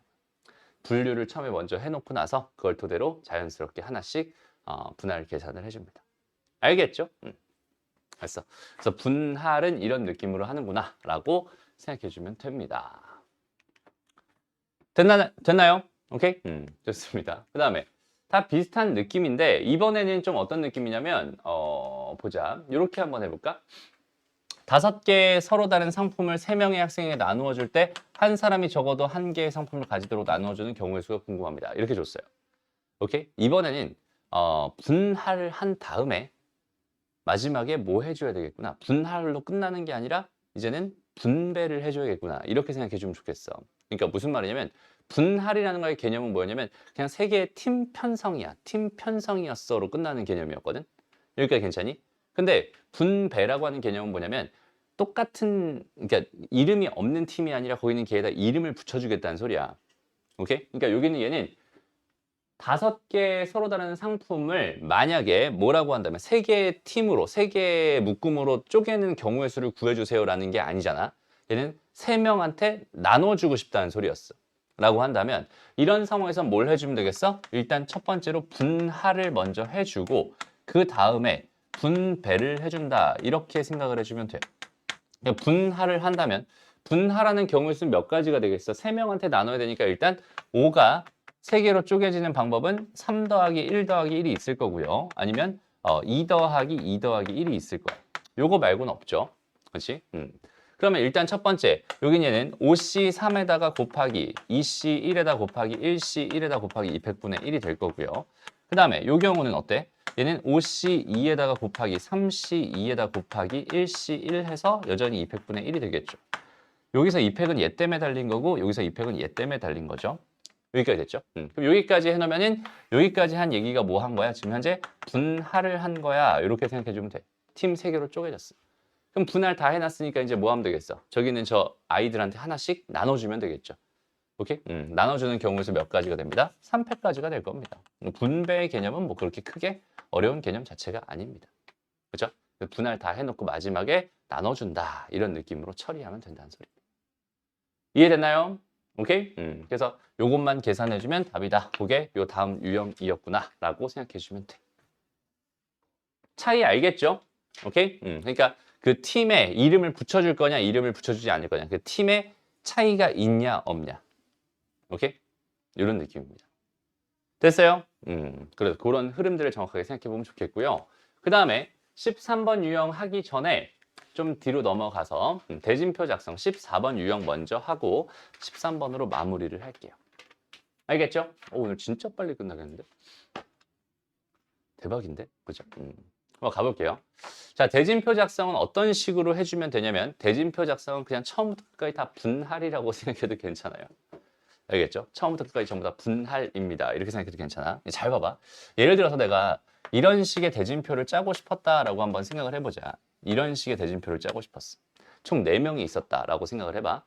분류를 처음에 먼저 해놓고 나서 그걸 토대로 자연스럽게 하나씩 분할 계산을 해줍니다. 알겠죠? 알았어. 그래서 분할은 이런 느낌으로 하는구나 라고 생각해 주면 됩니다. 됐나요? 오케이? 좋습니다. 그 다음에 다 비슷한 느낌인데 이번에는 좀 어떤 느낌이냐면 보자. 이렇게 한번 해볼까? 5개 서로 다른 상품을 3명의 학생에게 나누어 줄 때 한 사람이 적어도 1개의 상품을 가지도록 나누어 주는 경우의 수가 궁금합니다. 이렇게 줬어요. 오케이? 이번에는 분할을 한 다음에 마지막에 뭐 해줘야 되겠구나. 분할로 끝나는 게 아니라 이제는 분배를 해줘야겠구나. 이렇게 생각해 주면 좋겠어. 그러니까 무슨 말이냐면 분할이라는 거의 개념은 뭐냐면 그냥 세 개의 팀 편성이야. 팀 편성이었어로 끝나는 개념이었거든. 여기까지 괜찮니? 근데 분배라고 하는 개념은 뭐냐면 똑같은, 그러니까 이름이 없는 팀이 아니라 거기는 걔에다 이름을 붙여주겠다는 소리야. 오케이? 그러니까 여기는 얘는 5개 서로 다른 상품을 만약에 뭐라고 한다면 3개의 팀으로, 3개의 묶음으로 쪼개는 경우의 수를 구해주세요라는 게 아니잖아. 얘는 3명한테 나눠주고 싶다는 소리였어. 라고 한다면 이런 상황에서 뭘 해주면 되겠어? 일단 첫 번째로 분할을 먼저 해주고 그 다음에 분배를 해준다. 이렇게 생각을 해주면 돼. 분할을 한다면 분할하는 경우의 수는 몇 가지가 되겠어? 3명한테 나눠야 되니까 일단 5가 3개로 쪼개지는 방법은 3 더하기 1 더하기 1이 있을 거고요. 아니면 2 더하기 2 더하기 1이 있을 거야. 요거 말고는 없죠. 그렇지? 그러면 일단 첫 번째, 여긴 얘는 5C 3에다가 곱하기 2C 1에다 곱하기 1C 1에다 곱하기 200분의 1이 될 거고요. 그 다음에 요 경우는 어때? 얘는 5C 2에다가 곱하기 3C 2에다 곱하기 1C 1 해서 여전히 200분의 1이 되겠죠. 여기서 2팩은 얘 때문에 달린 거고 여기서 2팩은 얘 때문에 달린 거죠. 여기까지 됐죠? 그럼 여기까지 해놓으면은 여기까지 한 얘기가 뭐 한 거야? 지금 현재 분할을 한 거야. 이렇게 생각해 주면 돼. 팀 3개로 쪼개졌어. 그럼 분할 다 해놨으니까 이제 뭐 하면 되겠어? 저기는 저 아이들한테 하나씩 나눠주면 되겠죠. 오케이? 나눠주는 경우에서 몇 가지가 됩니다? 3팩까지가 될 겁니다. 분배의 개념은 뭐 그렇게 크게 어려운 개념 자체가 아닙니다. 그죠? 분할 다 해놓고 마지막에 나눠준다. 이런 느낌으로 처리하면 된다는 소리입니다. 이해됐나요? 오케이? 그래서 요것만 계산해주면 답이다. 그게 요 다음 유형이었구나 라고 생각해주면 돼. 차이 알겠죠? 오케이? 그러니까 그 팀에 이름을 붙여줄 거냐 이름을 붙여주지 않을 거냐 그 팀에 차이가 있냐 없냐. 오케이? 이런 느낌입니다. 됐어요? 그래서 그런 흐름들을 정확하게 생각해보면 좋겠고요. 그 다음에 13번 유형 하기 전에 좀 뒤로 넘어가서 대진표 작성 14번 유형 먼저 하고 13번으로 마무리를 할게요. 알겠죠? 오늘 진짜 빨리 끝나겠는데? 대박인데? 그죠? 한번 가볼게요. 자, 대진표 작성은 어떤 식으로 해주면 되냐면 대진표 작성은 그냥 처음부터 끝까지 다 분할이라고 생각해도 괜찮아요. 알겠죠? 처음부터 끝까지 전부 다 분할입니다. 이렇게 생각해도 괜찮아. 잘 봐봐. 예를 들어서 내가 이런 식의 대진표를 짜고 싶었다라고 한번 생각을 해보자. 이런 식의 대진표를 짜고 싶었어. 총 4명이 있었다라고 생각을 해봐.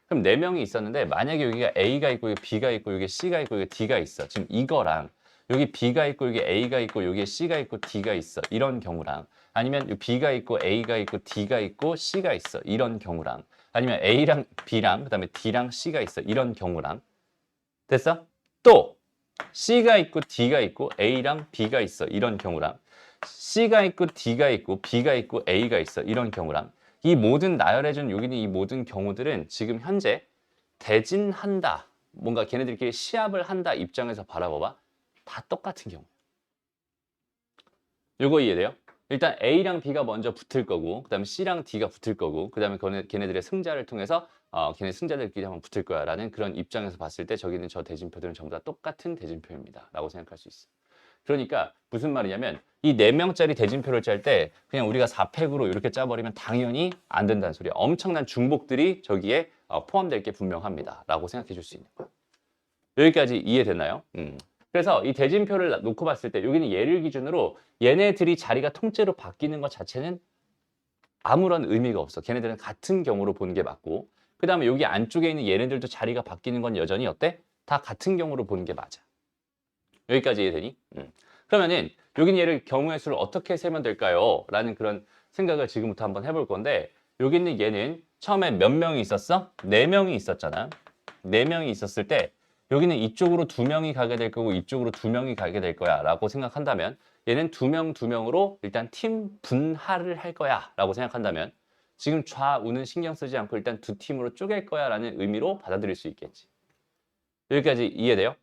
그럼 4명이 있었는데 만약에 여기가 A가 있고 여기 B가 있고 여기 C가 있고 여기 D가 있어. 지금 이거랑 여기 B가 있고 여기 A가 있고 여기 C가 있고 D가 있어. 이런 경우랑 아니면 여기 B가 있고 A가 있고 D가 있고 C가 있어. 이런 경우랑 아니면 A랑 B랑 그다음에 D랑 C가 있어. 이런 경우랑 됐어? 또 C가 있고 D가 있고 A랑 B가 있어. 이런 경우랑 C가 있고 D가 있고 B가 있고 A가 있어. 이런 경우랑 이 모든 나열해준 여기는 이 모든 경우들은 지금 현재 대진한다. 뭔가 걔네들끼리 시합을 한다 입장에서 바라봐봐. 다 똑같은 경우. 요거 이해돼요? 일단 A랑 B가 먼저 붙을 거고 그 다음에 C랑 D가 붙을 거고 그 다음에 걔네들의 승자를 통해서 걔네 승자들끼리 한번 붙을 거야 라는 그런 입장에서 봤을 때 저기는 저 대진표들은 전부 다 똑같은 대진표입니다 라고 생각할 수 있어. 그러니까 무슨 말이냐면 이 4명짜리 대진표를 짤 때 그냥 우리가 4팩으로 이렇게 짜버리면 당연히 안 된다는 소리야. 엄청난 중복들이 저기에 포함될 게 분명합니다 라고 생각해 줄 수 있는 거야. 여기까지 이해됐나요? 그래서 이 대진표를 놓고 봤을 때 여기는 얘를 기준으로 얘네들이 자리가 통째로 바뀌는 것 자체는 아무런 의미가 없어. 걔네들은 같은 경우로 보는 게 맞고 그 다음에 여기 안쪽에 있는 얘네들도 자리가 바뀌는 건 여전히 어때? 다 같은 경우로 보는 게 맞아. 여기까지 이해되니? 그러면은 여기는 얘를 경우의 수를 어떻게 세면 될까요? 라는 그런 생각을 지금부터 한번 해볼 건데 여기 있는 얘는 처음에 몇 명이 있었어? 4명이 있었잖아. 4명이 있었을 때 여기는 이쪽으로 2명이 가게 될 거고 이쪽으로 2명이 가게 될 거야 라고 생각한다면 얘는 2명 2명으로 일단 팀 분할을 할 거야 라고 생각한다면 지금 좌우는 신경 쓰지 않고 일단 2팀으로 쪼갤 거야 라는 의미로 받아들일 수 있겠지. 여기까지 이해돼요?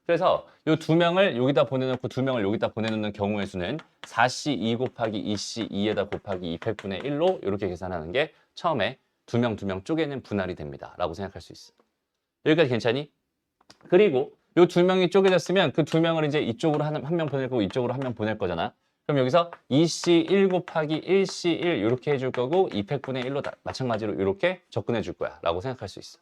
그래서 이 2명을 여기다 보내놓고 2명을 여기다 보내놓는 경우의 수는 4C 2 곱하기 2C 2에다 곱하기 200분의 1로 이렇게 계산하는 게 처음에 2명 2명 쪼개는 분할이 됩니다 라고 생각할 수 있어. 여기까지 괜찮니? 그리고 요 두 명이 쪼개졌으면 그 두 명을 이제 이쪽으로 한 명 보낼 거고 이쪽으로 한 명 보낼 거잖아. 그럼 여기서 2C1 곱하기 1C1 이렇게 해줄 거고 200분의 1로 마찬가지로 이렇게 접근해 줄 거야 라고 생각할 수 있어.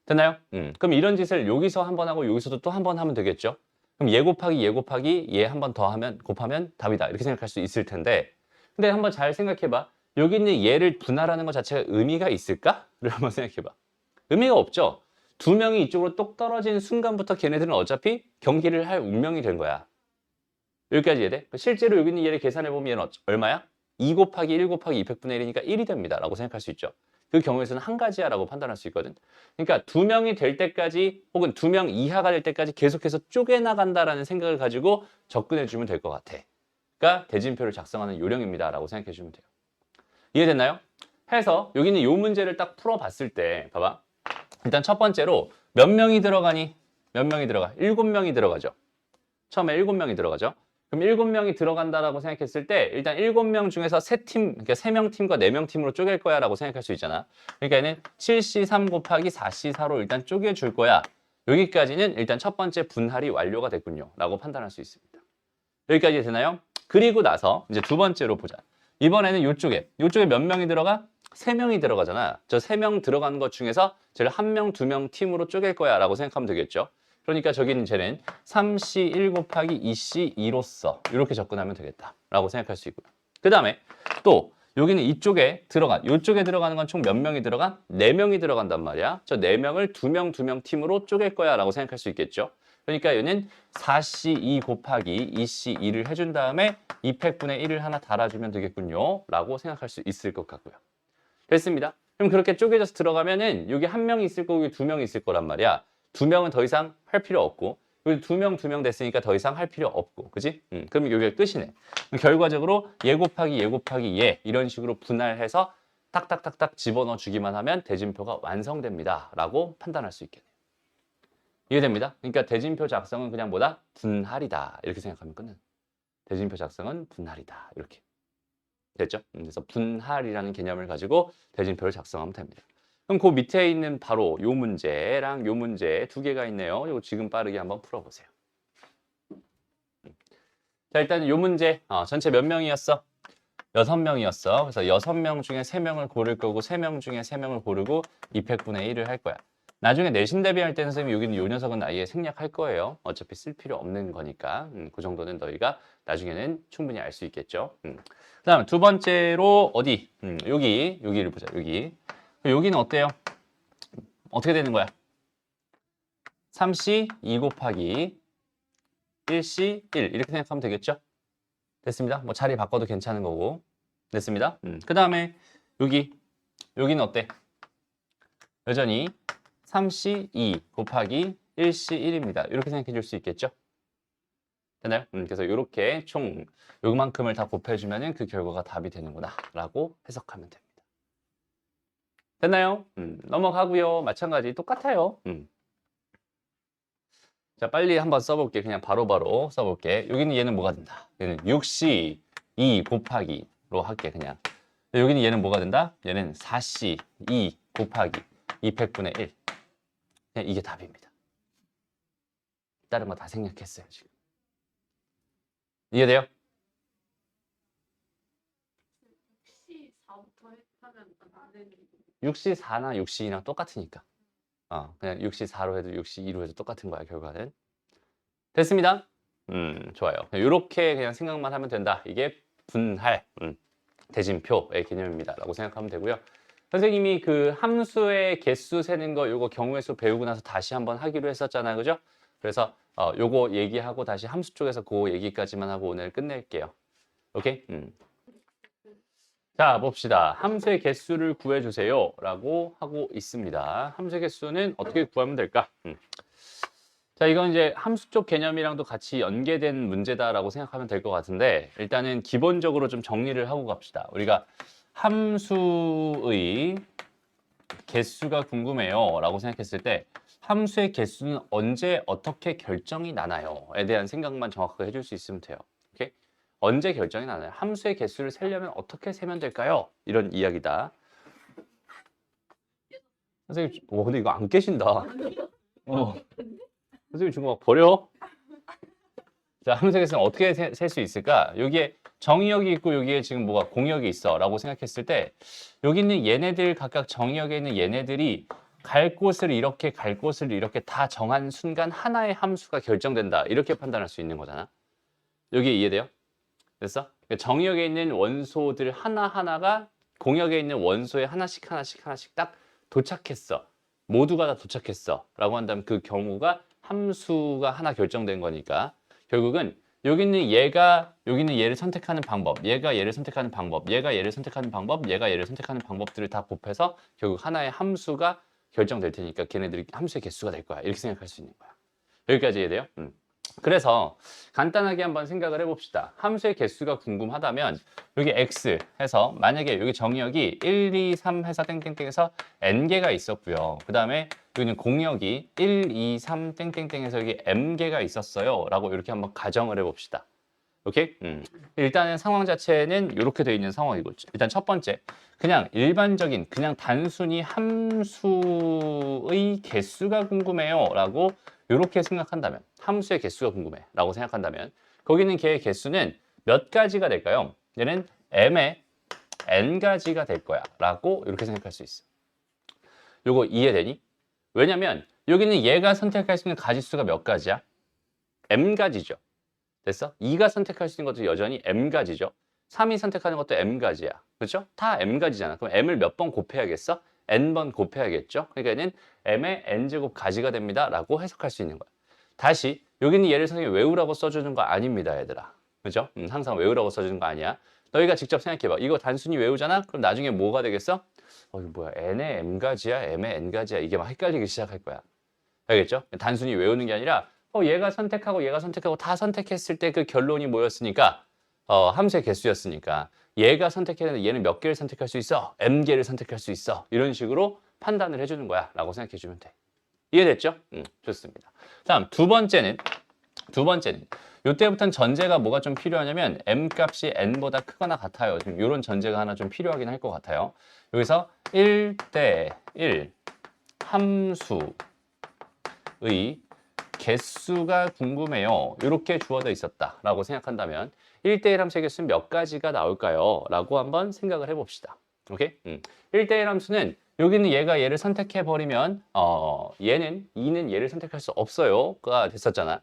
됐나요? 그럼 이런 짓을 여기서 한 번 하고 여기서도 또 한 번 하면 되겠죠. 그럼 얘 곱하기 얘 곱하기 얘 한 번 더 하면 곱하면 답이다 이렇게 생각할 수 있을 텐데 근데 한번 잘 생각해봐. 여기 있는 얘를 분할하는 것 자체가 의미가 있을까?를 한번 생각해봐. 의미가 없죠. 두 명이 이쪽으로 똑 떨어진 순간부터 걔네들은 어차피 경기를 할 운명이 된 거야. 여기까지 이해돼? 실제로 여기 있는 얘를 계산해보면 얘는 얼마야? 2 곱하기 1 곱하기 200분의 1이니까 1이 됩니다 라고 생각할 수 있죠. 그 경우에서는 한 가지야 라고 판단할 수 있거든. 그러니까 두 명이 될 때까지 혹은 두 명 이하가 될 때까지 계속해서 쪼개나간다라는 생각을 가지고 접근해주면 될 것 같아. 그러니까 대진표를 작성하는 요령입니다 라고 생각해주면 돼요. 이해됐나요? 해서 여기 있는 요 문제를 딱 풀어봤을 때 봐봐. 일단 첫 번째로 몇 명이 들어가니? 몇 명이 들어가? 7명이 들어가죠. 처음에 7명이 들어가죠. 그럼 7명이 들어간다라고 생각했을 때 일단 7명 중에서 그러니까 3명 팀과 4명 팀으로 쪼갤 거야 라고 생각할 수 있잖아. 그러니까 얘는 7C3 곱하기 4C4로 일단 쪼개줄 거야. 여기까지는 일단 첫 번째 분할이 완료가 됐군요 라고 판단할 수 있습니다. 여기까지 되나요? 그리고 나서 이제 두 번째로 보자. 이번에는 이쪽에 몇 명이 들어가? 3명이 들어가잖아. 저 3명 들어가는 것 중에서 쟤를 1명, 2명 팀으로 쪼갤 거야 라고 생각하면 되겠죠. 그러니까 저기는 쟤는 3C1 곱하기 2C2로서 이렇게 접근하면 되겠다 라고 생각할 수 있고요. 그 다음에 또 여기는 이쪽에 들어가는 건 총 몇 명이 들어가? 4명이 들어간단 말이야. 저 4명을 2명, 2명 팀으로 쪼갤 거야 라고 생각할 수 있겠죠. 그러니까 얘는 4C2 곱하기 2C2를 해준 다음에 200분의 1을 하나 달아주면 되겠군요 라고 생각할 수 있을 것 같고요. 됐습니다. 그럼 그렇게 쪼개져서 들어가면은 여기 1명이 있을 거고 여기 2명이 있을 거란 말이야. 2명은 더 이상 할 필요 없고 그리고 2명 됐으니까 더 이상 할 필요 없고 그지? 그럼 여기가 끝이네. 결과적으로 얘 곱하기 얘 곱하기 얘 이런 식으로 분할해서 딱딱딱딱 집어넣어 주기만 하면 대진표가 완성됩니다 라고 판단할 수 있겠네요. 이해됩니다? 그러니까 대진표 작성은 그냥 뭐다? 분할이다 이렇게 생각하면 끝나요. 대진표 작성은 분할이다 이렇게 됐죠? 그래서 분할이라는 개념을 가지고 대진표를 작성하면 됩니다. 그럼 그 밑에 있는 바로 요 문제랑 요 문제 두 개가 있네요. 이거 지금 빠르게 한번 풀어보세요. 자, 일단 요 문제 전체 몇 명이었어? 6명이었어. 그래서 6명 중에 3명을 고를 거고 3명 중에 3명을 고르고 200분의 1을 할 거야. 나중에 내신 대비할 때는 선생님이 여기는 요 녀석은 아예 생략할 거예요. 어차피 쓸 필요 없는 거니까. 그 정도는 너희가 나중에는 충분히 알 수 있겠죠. 그 다음 두 번째로 어디? 여기를 보자. 여기는 어때요? 어떻게 되는 거야? 3C 2 곱하기 1C 1 이렇게 생각하면 되겠죠? 됐습니다. 뭐 자리 바꿔도 괜찮은 거고. 됐습니다. 그 다음에 여기는 어때? 여전히 3C 2 곱하기 1C 1입니다. 이렇게 생각해 줄 수 있겠죠? 되나요? 그래서 이렇게 총 요만큼을 다 곱해주면 그 결과가 답이 되는구나 라고 해석하면 됩니다. 됐나요? 넘어가고요. 마찬가지 똑같아요. 자, 빨리 한번 써볼게. 그냥 바로바로 써볼게. 여기는 얘는 뭐가 된다? 얘는 6C 2 곱하기로 할게 그냥. 여기는 얘는 뭐가 된다? 얘는 4C 2 곱하기 200분의 1. 그냥 이게 답입니다. 다른 거 다 생략했어요 지금. 이해돼요? 6C4나 6C2랑 똑같으니까. 그냥 6C4로 해도 6C2로 해도 똑같은 거야 결과는. 됐습니다. 좋아요. 이렇게 그냥 생각만 하면 된다. 이게 분할, 대진표의 개념입니다. 라고 생각하면 되고요. 선생님이 그 함수의 개수 세는 거 요거 경우의 수 배우고 나서 다시 한번 하기로 했었잖아요. 그죠? 그래서 요거 얘기하고 다시 함수 쪽에서 그 얘기까지만 하고 오늘 끝낼게요. 오케이? 자, 봅시다. 함수의 개수를 구해주세요. 라고 하고 있습니다. 함수의 개수는 어떻게 구하면 될까? 자, 이건 이제 함수 쪽 개념이랑도 같이 연계된 문제다라고 생각하면 될 것 같은데 일단은 기본적으로 좀 정리를 하고 갑시다. 우리가 함수의 개수가 궁금해요 라고 생각했을 때 함수의 개수는 언제 어떻게 결정이 나나요?에 대한 생각만 정확하게 해줄 수 있으면 돼요. 오케이? 언제 결정이 나나요? 함수의 개수를 세려면 어떻게 세면 될까요? 이런 이야기다. 선생님, 근데 이거 안 깨신다. 선생님 준 거 막 버려? 자, 함수의 개수는 어떻게 셀 수 있을까? 여기에 정의역이 있고 여기에 지금 뭐가 공역이 있어 라고 생각했을 때 여기 있는 얘네들 각각 정의역에 있는 얘네들이 갈 곳을 이렇게 갈 곳을 이렇게 다 정한 순간 하나의 함수가 결정된다 이렇게 판단할 수 있는 거잖아. 여기 이해돼요? 됐어? 정의역에 있는 원소들 하나하나가 공역에 있는 원소에 하나씩 하나씩 하나씩 딱 도착했어. 모두가 다 도착했어 라고 한다면 그 경우가 함수가 하나 결정된 거니까 결국은 여기 있는 얘가 여기 있는 얘를 선택하는 방법, 얘가 얘를 선택하는 방법, 얘가 얘를 선택하는 방법, 얘가 얘를 선택하는 방법들을 다 곱해서 결국 하나의 함수가 결정될 테니까 걔네들이 함수의 개수가 될 거야. 이렇게 생각할 수 있는 거야. 여기까지 이해돼요? 그래서 간단하게 한번 생각을 해봅시다. 함수의 개수가 궁금하다면 여기 x 해서 만약에 여기 정의역이 1, 2, 3 해서 땡땡땡해서 n개가 있었고요. 그 다음에 여기는 공역이 1, 2, 3 땡땡땡해서 여기 m개가 있었어요. 라고 이렇게 한번 가정을 해봅시다. 오케이? 일단은 상황 자체는 이렇게 되어 있는 상황이고 일단 첫 번째 그냥 일반적인 그냥 단순히 함수의 개수가 궁금해요 라고 이렇게 생각한다면 함수의 개수가 궁금해 라고 생각한다면 거기는 걔의 개수는 몇 가지가 될까요? 얘는 m의 n가지가 될 거야 라고 이렇게 생각할 수 있어. 요거 이해되니? 왜냐면 여기는 얘가 선택할 수 있는 가지수가 몇 가지야? m가지죠. 됐어? 2가 선택할 수 있는 것도 여전히 m가지죠. 3이 선택하는 것도 m가지야. 그렇죠? 다 m가지잖아. 그럼 m을 몇 번 곱해야겠어? n번 곱해야겠죠? 그러니까 얘는 m의 n제곱 가지가 됩니다. 라고 해석할 수 있는 거야. 다시 여기는 얘를 선생님이 외우라고 써주는 거 아닙니다. 얘들아. 그렇죠? 항상 외우라고 써주는 거 아니야. 너희가 직접 생각해봐. 이거 단순히 외우잖아? 그럼 나중에 뭐가 되겠어? 이거 뭐야? n의 m가지야? m의 n가지야? 이게 막 헷갈리기 시작할 거야. 알겠죠? 단순히 외우는 게 아니라 얘가 선택하고 다 선택했을 때 그 결론이 뭐였으니까 함수의 개수였으니까 얘가 선택했는데 얘는 몇 개를 선택할 수 있어? m개를 선택할 수 있어. 이런 식으로 판단을 해주는 거야 라고 생각해 주면 돼. 이해됐죠? 좋습니다. 다음 두 번째는 이때부터는 전제가 뭐가 좀 필요하냐면 m 값이 n보다 크거나 같아요. 지금 이런 전제가 하나 좀 필요하긴 할 것 같아요. 여기서 1대 1 함수의 개수가 궁금해요. 이렇게 주어져 있었다라고 생각한다면 1대1 함수의 개수는 몇 가지가 나올까요? 라고 한번 생각을 해봅시다. 오케이? 1대1 함수는 여기는 얘가 얘를 선택해버리면 얘는 2는 얘를 선택할 수 없어요가 됐었잖아.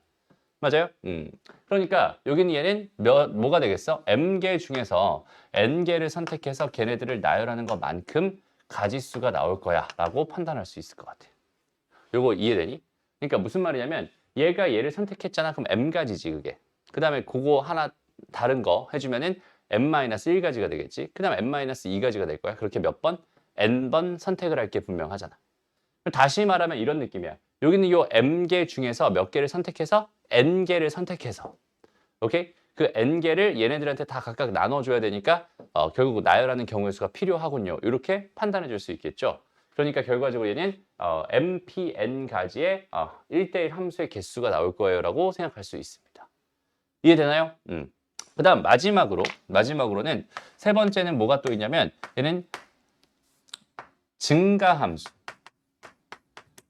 맞아요? 그러니까 여기는 얘는 뭐가 되겠어? m개 중에서 n개를 선택해서 걔네들을 나열하는 것만큼 가지수가 나올 거야 라고 판단할 수 있을 것 같아. 요거 이해되니? 그러니까 무슨 말이냐면 얘가 얘를 선택했잖아. 그럼 m가지지 그게. 그 다음에 그거 하나 다른 거 해주면은 m-1가지가 되겠지. 그 다음에 m-2가지가 될 거야. 그렇게 몇 번? n번 선택을 할 게 분명하잖아. 다시 말하면 이런 느낌이야. 여기는 요 m개 중에서 몇 개를 선택해서 n개를 선택해서 오케이? 그 n개를 얘네들한테 다 각각 나눠줘야 되니까 결국 나열하는 경우의 수가 필요하군요. 이렇게 판단해 줄 수 있겠죠. 그러니까 결과적으로 얘는 mpn가지의 1대1 함수의 개수가 나올 거예요 라고 생각할 수 있습니다. 이해되나요? 그 다음 마지막으로는 세 번째는 뭐가 또 있냐면 얘는 증가함수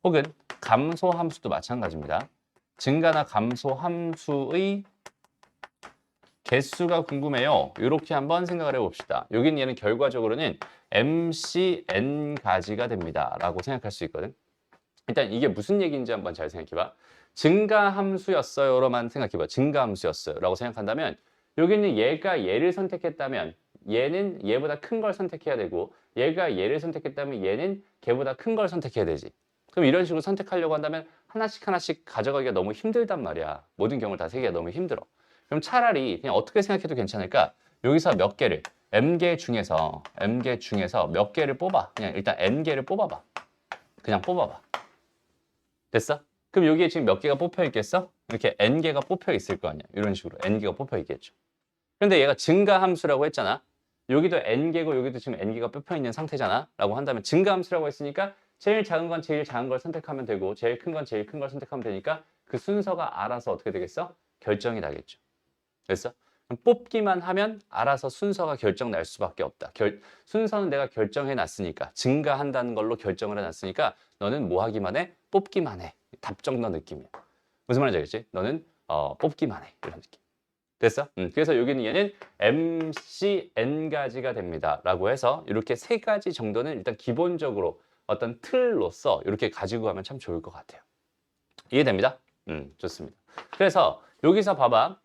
혹은 감소함수도 마찬가지입니다. 증가나 감소함수의 개수가 궁금해요. 이렇게 한번 생각을 해봅시다. 여기는 얘는 결과적으로는 MCN가지가 됩니다. 라고 생각할 수 있거든. 일단 이게 무슨 얘기인지 한번 잘 생각해봐. 증가함수였어요로만 생각해봐. 증가함수였어요. 라고 생각한다면 여기는 얘가 얘를 선택했다면 얘는 얘보다 큰 걸 선택해야 되고 얘가 얘를 선택했다면 얘는 걔보다 큰 걸 선택해야 되지. 그럼 이런 식으로 선택하려고 한다면 하나씩 가져가기가 너무 힘들단 말이야. 모든 경우를 다 세기가 너무 힘들어. 그럼 차라리 그냥 어떻게 생각해도 괜찮을까? 여기서 몇 개를 m개 중에서 몇 개를 뽑아. 그냥 일단 n개를 뽑아봐. 그냥 뽑아봐. 됐어? 그럼 여기에 지금 몇 개가 뽑혀 있겠어? 이렇게 n개가 뽑혀 있을 거 아니야. 이런 식으로 n개가 뽑혀 있겠죠. 그런데 얘가 증가함수라고 했잖아. 여기도 n개고 여기도 지금 n개가 뽑혀 있는 상태잖아. 라고 한다면 증가함수라고 했으니까 제일 작은 건 제일 작은 걸 선택하면 되고 제일 큰 건 제일 큰 걸 선택하면 되니까 그 순서가 알아서 어떻게 되겠어? 결정이 나겠죠. 됐어? 그럼 뽑기만 하면 알아서 순서가 결정 날 수밖에 없다. 순서는 내가 결정해 놨으니까 증가한다는 걸로 결정을 해 놨으니까 너는 뭐 하기만 해? 뽑기만 해. 답정너 느낌이야. 무슨 말인지 알겠지? 너는 뽑기만 해. 이런 느낌. 됐어? 그래서 여기는 얘는 MCN가지가 됩니다. 라고 해서 이렇게 세 가지 정도는 일단 기본적으로 어떤 틀로서 이렇게 가지고 가면 참 좋을 것 같아요. 이해됩니다? 좋습니다. 그래서 여기서 봐봐.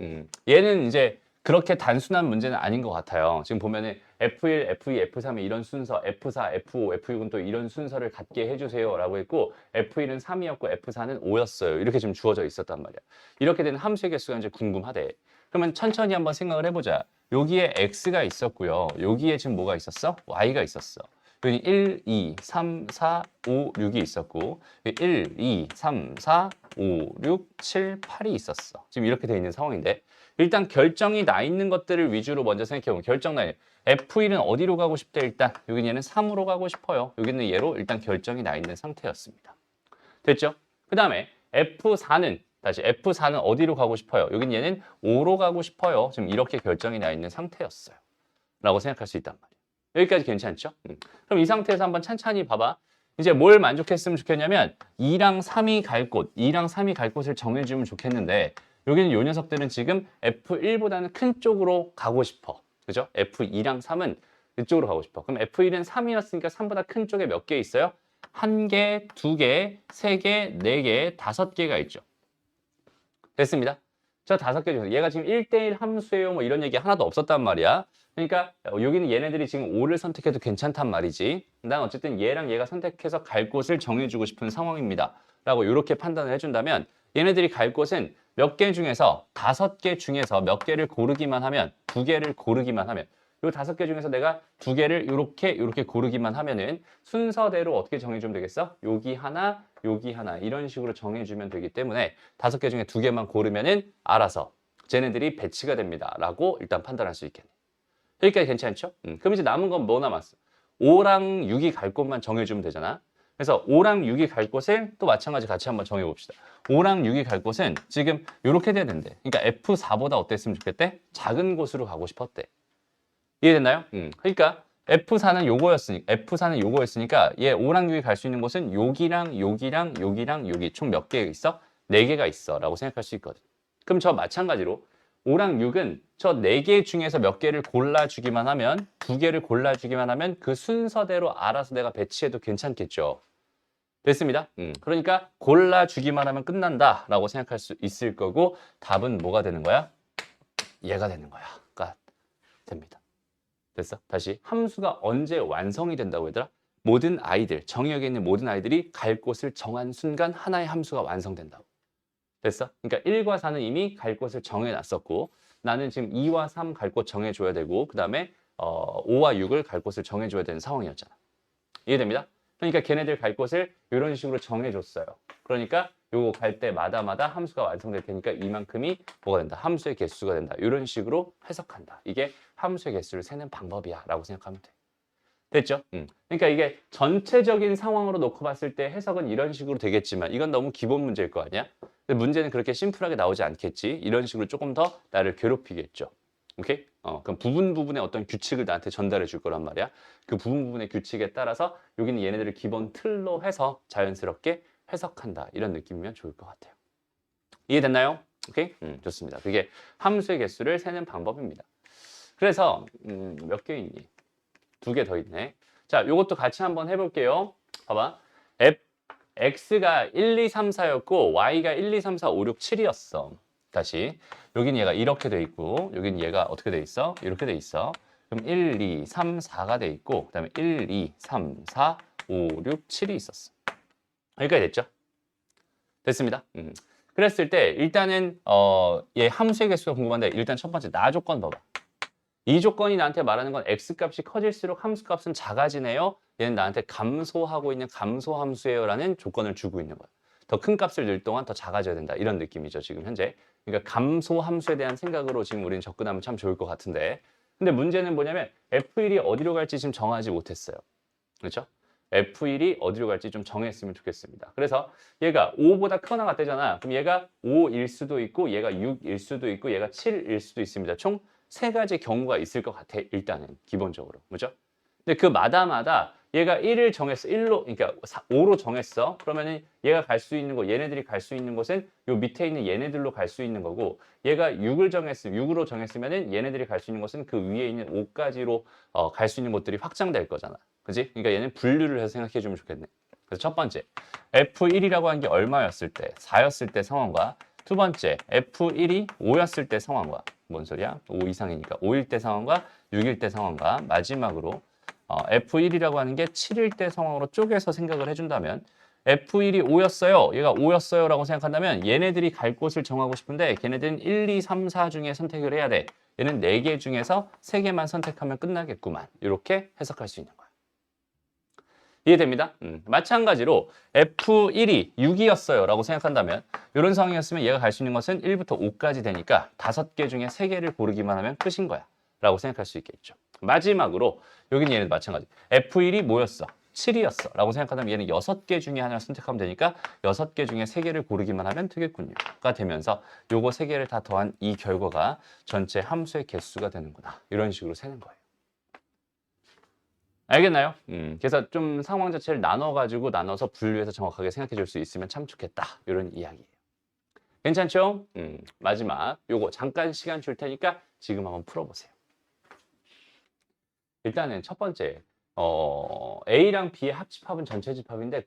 얘는 이제 그렇게 단순한 문제는 아닌 것 같아요. 지금 보면은 F1, F2, F3의 이런 순서, F4, F5, F6은 또 이런 순서를 갖게 해주세요 라고 했고 F1은 3이었고 F4는 5였어요. 이렇게 지금 주어져 있었단 말이야. 이렇게 되는 함수의 개수가 이제 궁금하대. 그러면 천천히 한번 생각을 해보자. 여기에 X가 있었고요. 여기에 지금 뭐가 있었어? Y가 있었어. 여기 1, 2, 3, 4, 5, 6이 있었고 1, 2, 3, 4, 5, 6, 7, 8이 있었어. 지금 이렇게 돼 있는 상황인데 일단 결정이 나 있는 것들을 위주로 먼저 생각해보면 결정 나 있는 F1은 어디로 가고 싶대? 일단 여기는 얘는 3으로 가고 싶어요. 여기는 얘로 일단 결정이 나 있는 상태였습니다. 됐죠? 그 다음에 F4는 다시 F4는 어디로 가고 싶어요? 여긴 얘는 5로 가고 싶어요. 지금 이렇게 결정이 나 있는 상태였어요. 라고 생각할 수 있단 말이에요. 여기까지 괜찮죠? 그럼 이 상태에서 한번 찬찬히 봐봐. 이제 뭘 만족했으면 좋겠냐면 2랑 3이 갈 곳, 2랑 3이 갈 곳을 정해주면 좋겠는데 여기는 요 녀석들은 지금 F1보다는 큰 쪽으로 가고 싶어. 그죠? F2랑 3은 이쪽으로 가고 싶어. 그럼 F1은 3이었으니까 3보다 큰 쪽에 몇 개 있어요? 1개, 2개, 3개, 4개, 5개가 있죠. 됐습니다. 저 5개 중에서 얘가 지금 1대1 함수예요. 뭐 이런 얘기 하나도 없었단 말이야. 그러니까 여기는 얘네들이 지금 5를 선택해도 괜찮단 말이지. 난 어쨌든 얘랑 얘가 선택해서 갈 곳을 정해주고 싶은 상황입니다. 라고 이렇게 판단을 해준다면 얘네들이 갈 곳은 몇 개 중에서 5개 중에서 몇 개를 고르기만 하면 2개를 고르기만 하면 요 5개 중에서 내가 2개를 이렇게 고르기만 하면은 순서대로 어떻게 정해주면 되겠어? 여기 하나, 여기 하나 이런 식으로 정해주면 되기 때문에 5개 중에 2개만 고르면은 알아서 쟤네들이 배치가 됩니다. 라고 일단 판단할 수 있겠네. 여기까지 괜찮죠? 그럼 이제 남은 건 뭐 남았어? 5랑 6이 갈 곳만 정해주면 되잖아. 그래서 5랑 6이 갈 곳을 또 마찬가지 같이 한번 정해봅시다. 5랑 6이 갈 곳은 지금 이렇게 돼야 된대. 그러니까 F4보다 어땠으면 좋겠대? 작은 곳으로 가고 싶었대. 이해됐나요? 그러니까 F4는 요거였으니까 얘 5랑 6이 갈 수 있는 곳은 여기랑 여기랑 여기랑 여기 총 몇 개 있어? 4개가 있어 라고 생각할 수 있거든. 그럼 저 마찬가지로 5랑 6은 저 4개 중에서 몇 개를 골라주기만 하면 2개를 골라주기만 하면 그 순서대로 알아서 내가 배치해도 괜찮겠죠. 됐습니다. 그러니까 골라주기만 하면 끝난다 라고 생각할 수 있을 거고 답은 뭐가 되는 거야? 얘가 되는 거야.가 됩니다. 됐어? 다시 함수가 언제 완성이 된다고 얘들아? 모든 아이들, 정의역에 있는 모든 아이들이 갈 곳을 정한 순간 하나의 함수가 완성된다고. 됐어? 그러니까 1과 4는 이미 갈 곳을 정해놨었고 나는 지금 2와 3 갈 곳 정해줘야 되고 그 다음에 5와 6을 갈 곳을 정해줘야 되는 상황이었잖아. 이해됩니다? 그러니까 걔네들 갈 곳을 이런 식으로 정해줬어요. 그러니까 요거 갈 때마다 함수가 완성될 테니까 이만큼이 뭐가 된다? 함수의 개수가 된다. 이런 식으로 해석한다. 이게 함수의 개수를 세는 방법이야 라고 생각하면 돼. 됐죠? 그러니까 이게 전체적인 상황으로 놓고 봤을 때 해석은 이런 식으로 되겠지만 이건 너무 기본 문제일 거 아니야? 근데 문제는 그렇게 심플하게 나오지 않겠지. 이런 식으로 조금 더 나를 괴롭히겠죠. 오케이? 그럼 부분의 어떤 규칙을 나한테 전달해 줄 거란 말이야. 그 부분의 규칙에 따라서 여기는 얘네들을 기본 틀로 해서 자연스럽게 해석한다. 이런 느낌이면 좋을 것 같아요. 이해됐나요? 오케이? 좋습니다. 그게 함수의 개수를 세는 방법입니다. 그래서 몇 개 있니? 2개 더 있네. 자, 요것도 같이 한번 해볼게요. 봐봐. x가 1, 2, 3, 4였고 y가 1, 2, 3, 4, 5, 6, 7이었어. 다시. 여긴 얘가 이렇게 돼 있고 여긴 얘가 어떻게 돼 있어? 이렇게 돼 있어. 그럼 1, 2, 3, 4가 돼 있고 그 다음에 1, 2, 3, 4, 5, 6, 7이 있었어. 여기까지 됐죠? 됐습니다. 그랬을 때 일단은 얘 함수의 개수가 궁금한데 일단 첫 번째 나 조건 봐봐. 이 조건이 나한테 말하는 건 x값이 커질수록 함수값은 작아지네요. 얘는 나한테 감소하고 있는 감소함수예요 라는 조건을 주고 있는 거야. 더 큰 값을 넣을 동안 더 작아져야 된다. 이런 느낌이죠, 지금 현재. 그러니까 감소함수에 대한 생각으로 지금 우리는 접근하면 참 좋을 것 같은데. 근데 문제는 뭐냐면 F1이 어디로 갈지 지금 정하지 못했어요. 그렇죠? F1이 어디로 갈지 좀 정했으면 좋겠습니다. 그래서 얘가 5보다 크거나 같대잖아. 그럼 얘가 5일 수도 있고 얘가 6일 수도 있고 얘가 7일 수도 있습니다. 총 3가지 경우가 있을 것 같아. 일단은 기본적으로. 그죠? 근데 그 마다마다 얘가 1을 정했어. 1로, 그러니까 5로 정했어. 그러면은 얘가 갈 수 있는 곳, 얘네들이 갈 수 있는 곳은 요 밑에 있는 얘네들로 갈 수 있는 거고, 얘가 6을 정했으면, 6으로 정했으면은 얘네들이 갈 수 있는 곳은 그 위에 있는 5까지로 갈 수 있는 곳들이 확장될 거잖아. 그지? 그러니까 얘는 분류를 해서 생각해 주면 좋겠네. 그래서 첫 번째, F1이라고 한 게 얼마였을 때? 4였을 때 상황과, 두 번째, F1이 5였을 때 상황과, 뭔 소리야? 5 이상이니까 5일 때 상황과 6일 때 상황과, 마지막으로 F1이라고 하는 게 7일 때 상황으로 쪼개서 생각을 해준다면, F1이 5였어요. 얘가 5였어요. 라고 생각한다면 얘네들이 갈 곳을 정하고 싶은데 걔네들은 1, 2, 3, 4 중에 선택을 해야 돼. 얘는 4개 중에서 3개만 선택하면 끝나겠구만. 이렇게 해석할 수 있는 거야. 이해됩니다? 마찬가지로 F1이 6이었어요. 라고 생각한다면 이런 상황이었으면 얘가 갈 수 있는 것은 1부터 5까지 되니까 5개 중에 3개를 고르기만 하면 끝인 거야. 라고 생각할 수 있겠죠. 마지막으로 여기는 얘는 마찬가지. F1이 뭐였어? 7이었어. 라고 생각한다면 얘는 6개 중에 하나를 선택하면 되니까 6개 중에 3개를 고르기만 하면 되겠군요. 가 되면서 요거 3개를 다 더한 이 결과가 전체 함수의 개수가 되는구나. 이런 식으로 세는 거예요. 알겠나요? 그래서 좀 상황 자체를 나눠서 분류해서 정확하게 생각해 줄 수 있으면 참 좋겠다. 이런 이야기예요. 괜찮죠? 마지막 요거 잠깐 시간 줄 테니까 지금 한번 풀어보세요. 일단은 첫 번째, A랑 B의 합집합은 전체 집합인데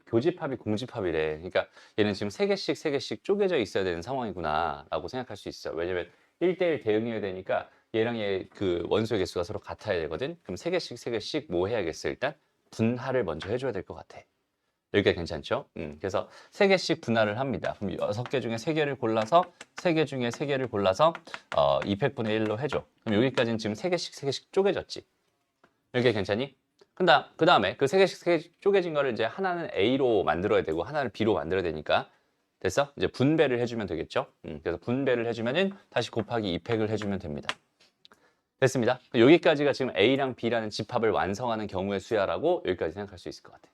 교집합이 공집합이래. 그러니까 얘는 지금 3개씩 쪼개져 있어야 되는 상황이구나 라고 생각할 수 있어요. 왜냐면 1대1 대응해야 되니까 얘랑 얘 그 원소의 개수가 서로 같아야 되거든. 그럼 3개씩 뭐 해야겠어? 일단 분할을 먼저 해줘야 될 것 같아. 여기가 괜찮죠? 그래서 3개씩 분할을 합니다. 그럼 6개 중에 3개를 골라서 3개 중에 3개를 골라서 200분의 1로 해줘. 그럼 여기까지는 지금 3개씩 쪼개졌지. 여기가 괜찮니? 그 다음에 그 3개씩 쪼개진 거를 이제 하나는 A로 만들어야 되고 하나는 B로 만들어야 되니까 됐어? 이제 분배를 해주면 되겠죠? 그래서 분배를 해주면은 다시 곱하기 2팩을 해주면 됩니다. 됐습니다. 여기까지가 지금 A랑 B라는 집합을 완성하는 경우의 수야라고 여기까지 생각할 수 있을 것 같아.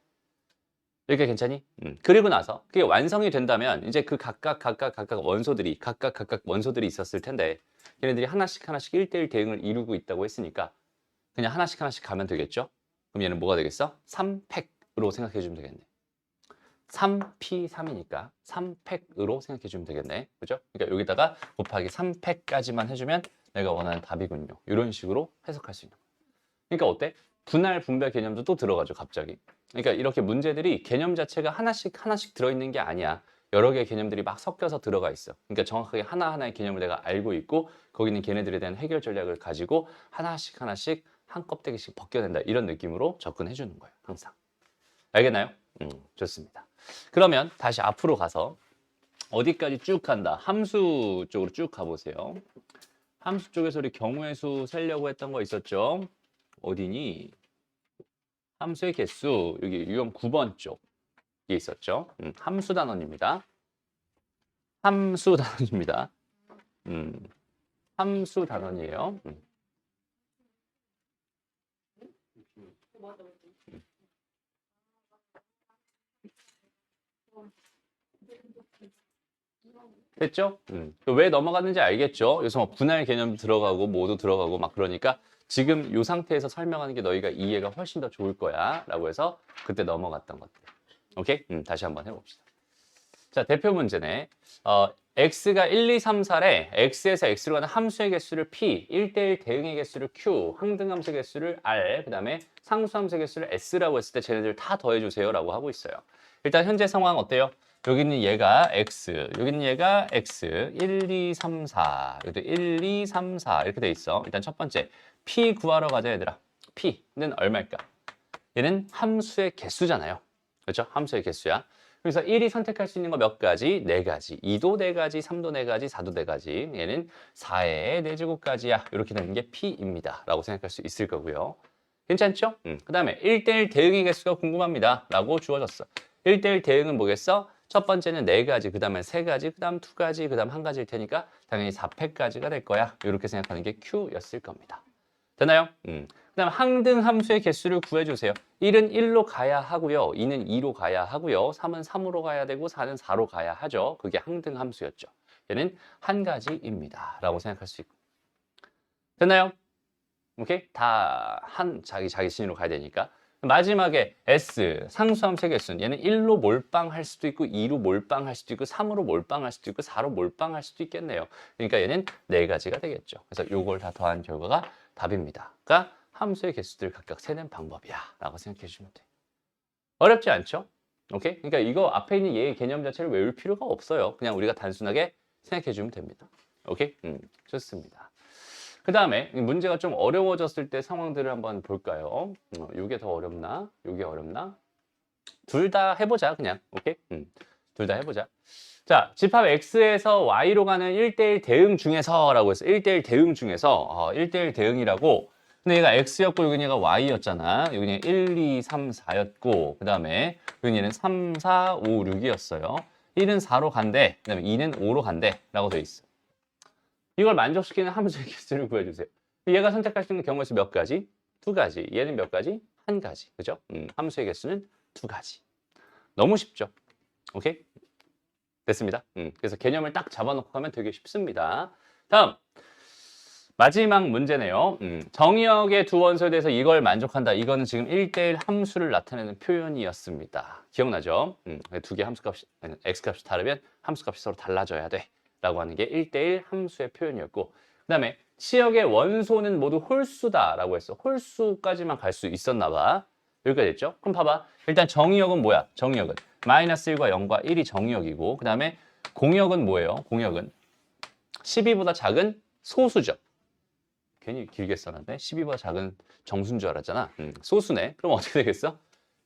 여기가 괜찮니? 그리고 나서 그게 완성이 된다면 이제 그 각각 원소들이 있었을 텐데 걔네들이 하나씩 1대1 대응을 이루고 있다고 했으니까 그냥 하나씩 가면 되겠죠? 그럼 얘는 뭐가 되겠어? 3팩으로 생각해 주면 되겠네. 3P3이니까 3팩으로 생각해 주면 되겠네. 그죠? 그러니까 여기다가 곱하기 3팩까지만 해주면 내가 원하는 답이군요. 이런 식으로 해석할 수 있는 거예요. 그러니까 어때? 분할, 분배 개념도 또 들어가죠, 갑자기. 그러니까 이렇게 문제들이 개념 자체가 하나씩 들어있는 게 아니야. 여러 개의 개념들이 막 섞여서 들어가 있어. 그러니까 정확하게 하나하나의 개념을 내가 알고 있고 거기는 걔네들에 대한 해결 전략을 가지고 하나씩 한 껍데기씩 벗겨낸다. 이런 느낌으로 접근해 주는 거예요, 항상. 알겠나요? 좋습니다. 그러면 다시 앞으로 가서 어디까지 쭉 간다? 함수 쪽으로 쭉 가보세요. 함수 쪽에서 우리 경우의 수 세려고 했던 거 있었죠? 어디니? 함수의 개수, 여기 유형 9번 쪽에 있었죠? 함수 단원입니다. 함수 단원입니다. 함수 단원이에요. 됐죠? 왜 넘어갔는지 알겠죠? 여기서 뭐 분할 개념 들어가고 모두 들어가고 막 그러니까 지금 이 상태에서 설명하는 게 너희가 이해가 훨씬 더 좋을 거야 라고 해서 그때 넘어갔던 것들. 오케이? 다시 한번 해봅시다. 자, 대표 문제네. x가 1, 2, 3, 4래 x에서 x로 가는 함수의 개수를 p, 1대1 대응의 개수를 q, 항등함수의 개수를 r, 그 다음에 상수함수의 개수를 s라고 했을 때 쟤네들 다 더해주세요 라고 하고 있어요. 일단 현재 상황 어때요? 여기는 얘가 x, 여기는 얘가 x, 1, 2, 3, 4, 여기도 1, 2, 3, 4 이렇게 돼 있어. 일단 첫 번째, p 구하러 가자 얘들아. p는 얼마일까? 얘는 함수의 개수잖아요. 그렇죠? 함수의 개수야. 그래서 1이 선택할 수 있는 거 몇 가지? 4가지. 2도 4가지, 3도 4가지, 4도 4가지. 얘는 4의 4제곱까지야. 이렇게 되는 게 P입니다. 라고 생각할 수 있을 거고요. 괜찮죠? 그 다음에 1대1 대응의 개수가 궁금합니다. 라고 주어졌어. 1대1 대응은 뭐겠어? 첫 번째는 4가지, 그 다음에 3가지, 그 다음 2가지, 그 다음 1가지일 테니까 당연히 4팩까지가 될 거야. 이렇게 생각하는 게 Q였을 겁니다. 되나요? 그 다음 항등 함수의 개수를 구해주세요. 1은 1로 가야 하고요. 2는 2로 가야 하고요. 3은 3으로 가야 되고 4는 4로 가야 하죠. 그게 항등 함수였죠. 얘는 한 가지입니다. 라고 생각할 수 있고. 됐나요? 오케이? 다 자기 신으로 가야 되니까. 마지막에 S, 상수함수의 개수는 얘는 1로 몰빵할 수도 있고 2로 몰빵할 수도 있고 3으로 몰빵할 수도 있고 4로 몰빵할 수도 있겠네요. 그러니까 얘는 4가지가 되겠죠. 그래서 요걸 다 더한 결과가 답입니다. 그러니까 함수의 개수들 각각 세는 방법이야 라고 생각해 주시면 돼. 어렵지 않죠? 오케이? 그러니까 이거 앞에 있는 얘의 개념 자체를 외울 필요가 없어요. 그냥 우리가 단순하게 생각해 주면 됩니다. 오케이? 좋습니다. 그 다음에 문제가 좀 어려워졌을 때 상황들을 한번 볼까요? 이게 더 어렵나? 이게 어렵나? 둘 다 해보자 그냥. 오케이? 둘 다 해보자. 자, 집합 X에서 Y로 가는 1대1 대응 중에서 라고 했어. 1대1 대응 중에서 1대1 대응이라고. 근데 얘가 X였고 여기 얘가 Y였잖아. 여기 1, 2, 3, 4였고 그 다음에 여기 얘는 3, 4, 5, 6이었어요. 1은 4로 간대. 그 다음에 2는 5로 간대 라고 돼 있어. 이걸 만족시키는 함수의 개수를 구해주세요. 얘가 선택할 수 있는 경우의 수 몇 가지? 2가지. 얘는 몇 가지? 1가지. 그죠? 함수의 개수는 2가지. 너무 쉽죠? 오케이? 됐습니다. 그래서 개념을 딱 잡아놓고 가면 되게 쉽습니다. 다음. 마지막 문제네요. 정의역의 두 원소에 대해서 이걸 만족한다. 이거는 지금 1대1 함수를 나타내는 표현이었습니다. 기억나죠? 두 개 함수값이, x값이 다르면 함수값이 서로 달라져야 돼. 라고 하는 게 1대1 함수의 표현이었고 그 다음에 치역의 원소는 모두 홀수다 라고 했어. 홀수까지만 갈 수 있었나 봐. 여기까지 됐죠? 그럼 봐봐. 일단 정의역은 뭐야? 정의역은 마이너스 1과 0과 1이 정의역이고 그 다음에 공역은 뭐예요? 공역은 12보다 작은 소수죠. 괜히 길게 써놨네. 12보다 작은 정수인 줄 알았잖아. 소수네. 그럼 어떻게 되겠어?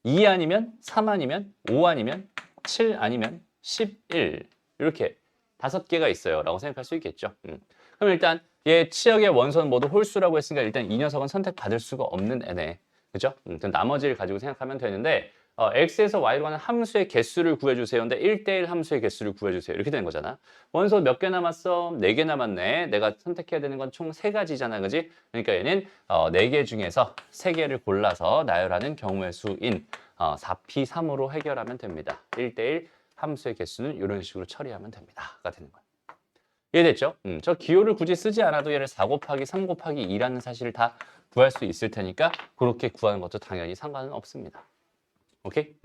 2 아니면 3 아니면 5 아니면 7 아니면 11 이렇게 5개가 있어요 라고 생각할 수 있겠죠. 그럼 일단 얘 치역의 원소는 모두 홀수라고 했으니까 일단 이 녀석은 선택받을 수가 없는 애네. 그죠? 나머지를 가지고 생각하면 되는데 x에서 y로 가는 함수의 개수를 구해주세요. 근데 1대1 함수의 개수를 구해주세요. 이렇게 되는 거잖아. 원소 몇 개 남았어? 4개 남았네. 내가 선택해야 되는 건 총 3가지잖아. 그지? 그러니까 얘는 4개 중에서 3개를 골라서 나열하는 경우의 수인 4p3으로 해결하면 됩니다. 1대1 함수의 개수는 이런 식으로 처리하면 됩니다. 가 되는 거예요. 이해됐죠? 저 기호를 굳이 쓰지 않아도 얘를 4 곱하기 3 곱하기 2라는 사실을 다 구할 수 있을 테니까 그렇게 구하는 것도 당연히 상관은 없습니다. 오케이?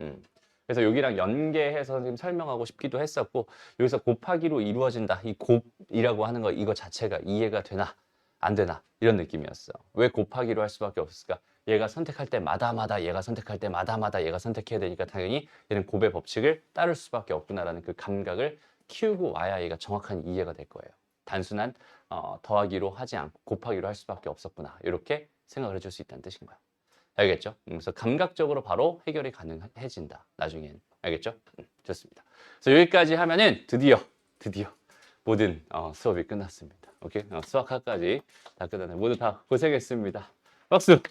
그래서 여기랑 연계해서 선생님 설명하고 싶기도 했었고 여기서 곱하기로 이루어진다. 이 곱이라고 하는 거 이거 자체가 이해가 되나 안 되나 이런 느낌이었어. 왜 곱하기로 할 수밖에 없을까? 얘가 선택할 때마다마다 얘가 선택할 때마다마다 얘가 선택해야 되니까 당연히 얘는 곱의 법칙을 따를 수밖에 없구나라는 그 감각을 키우고 와야 얘가 정확한 이해가 될 거예요. 단순한 더하기로 하지 않고 곱하기로 할 수밖에 없었구나. 이렇게 생각을 해줄 수 있다는 뜻인 거야. 알겠죠? 그래서 감각적으로 바로 해결이 가능해진다. 나중엔. 알겠죠? 좋습니다. 그래서 여기까지 하면은 드디어 모든 수업이 끝났습니다. 오케이? 수학학까지 다 끝났네. 모두 다 고생했습니다. 박수!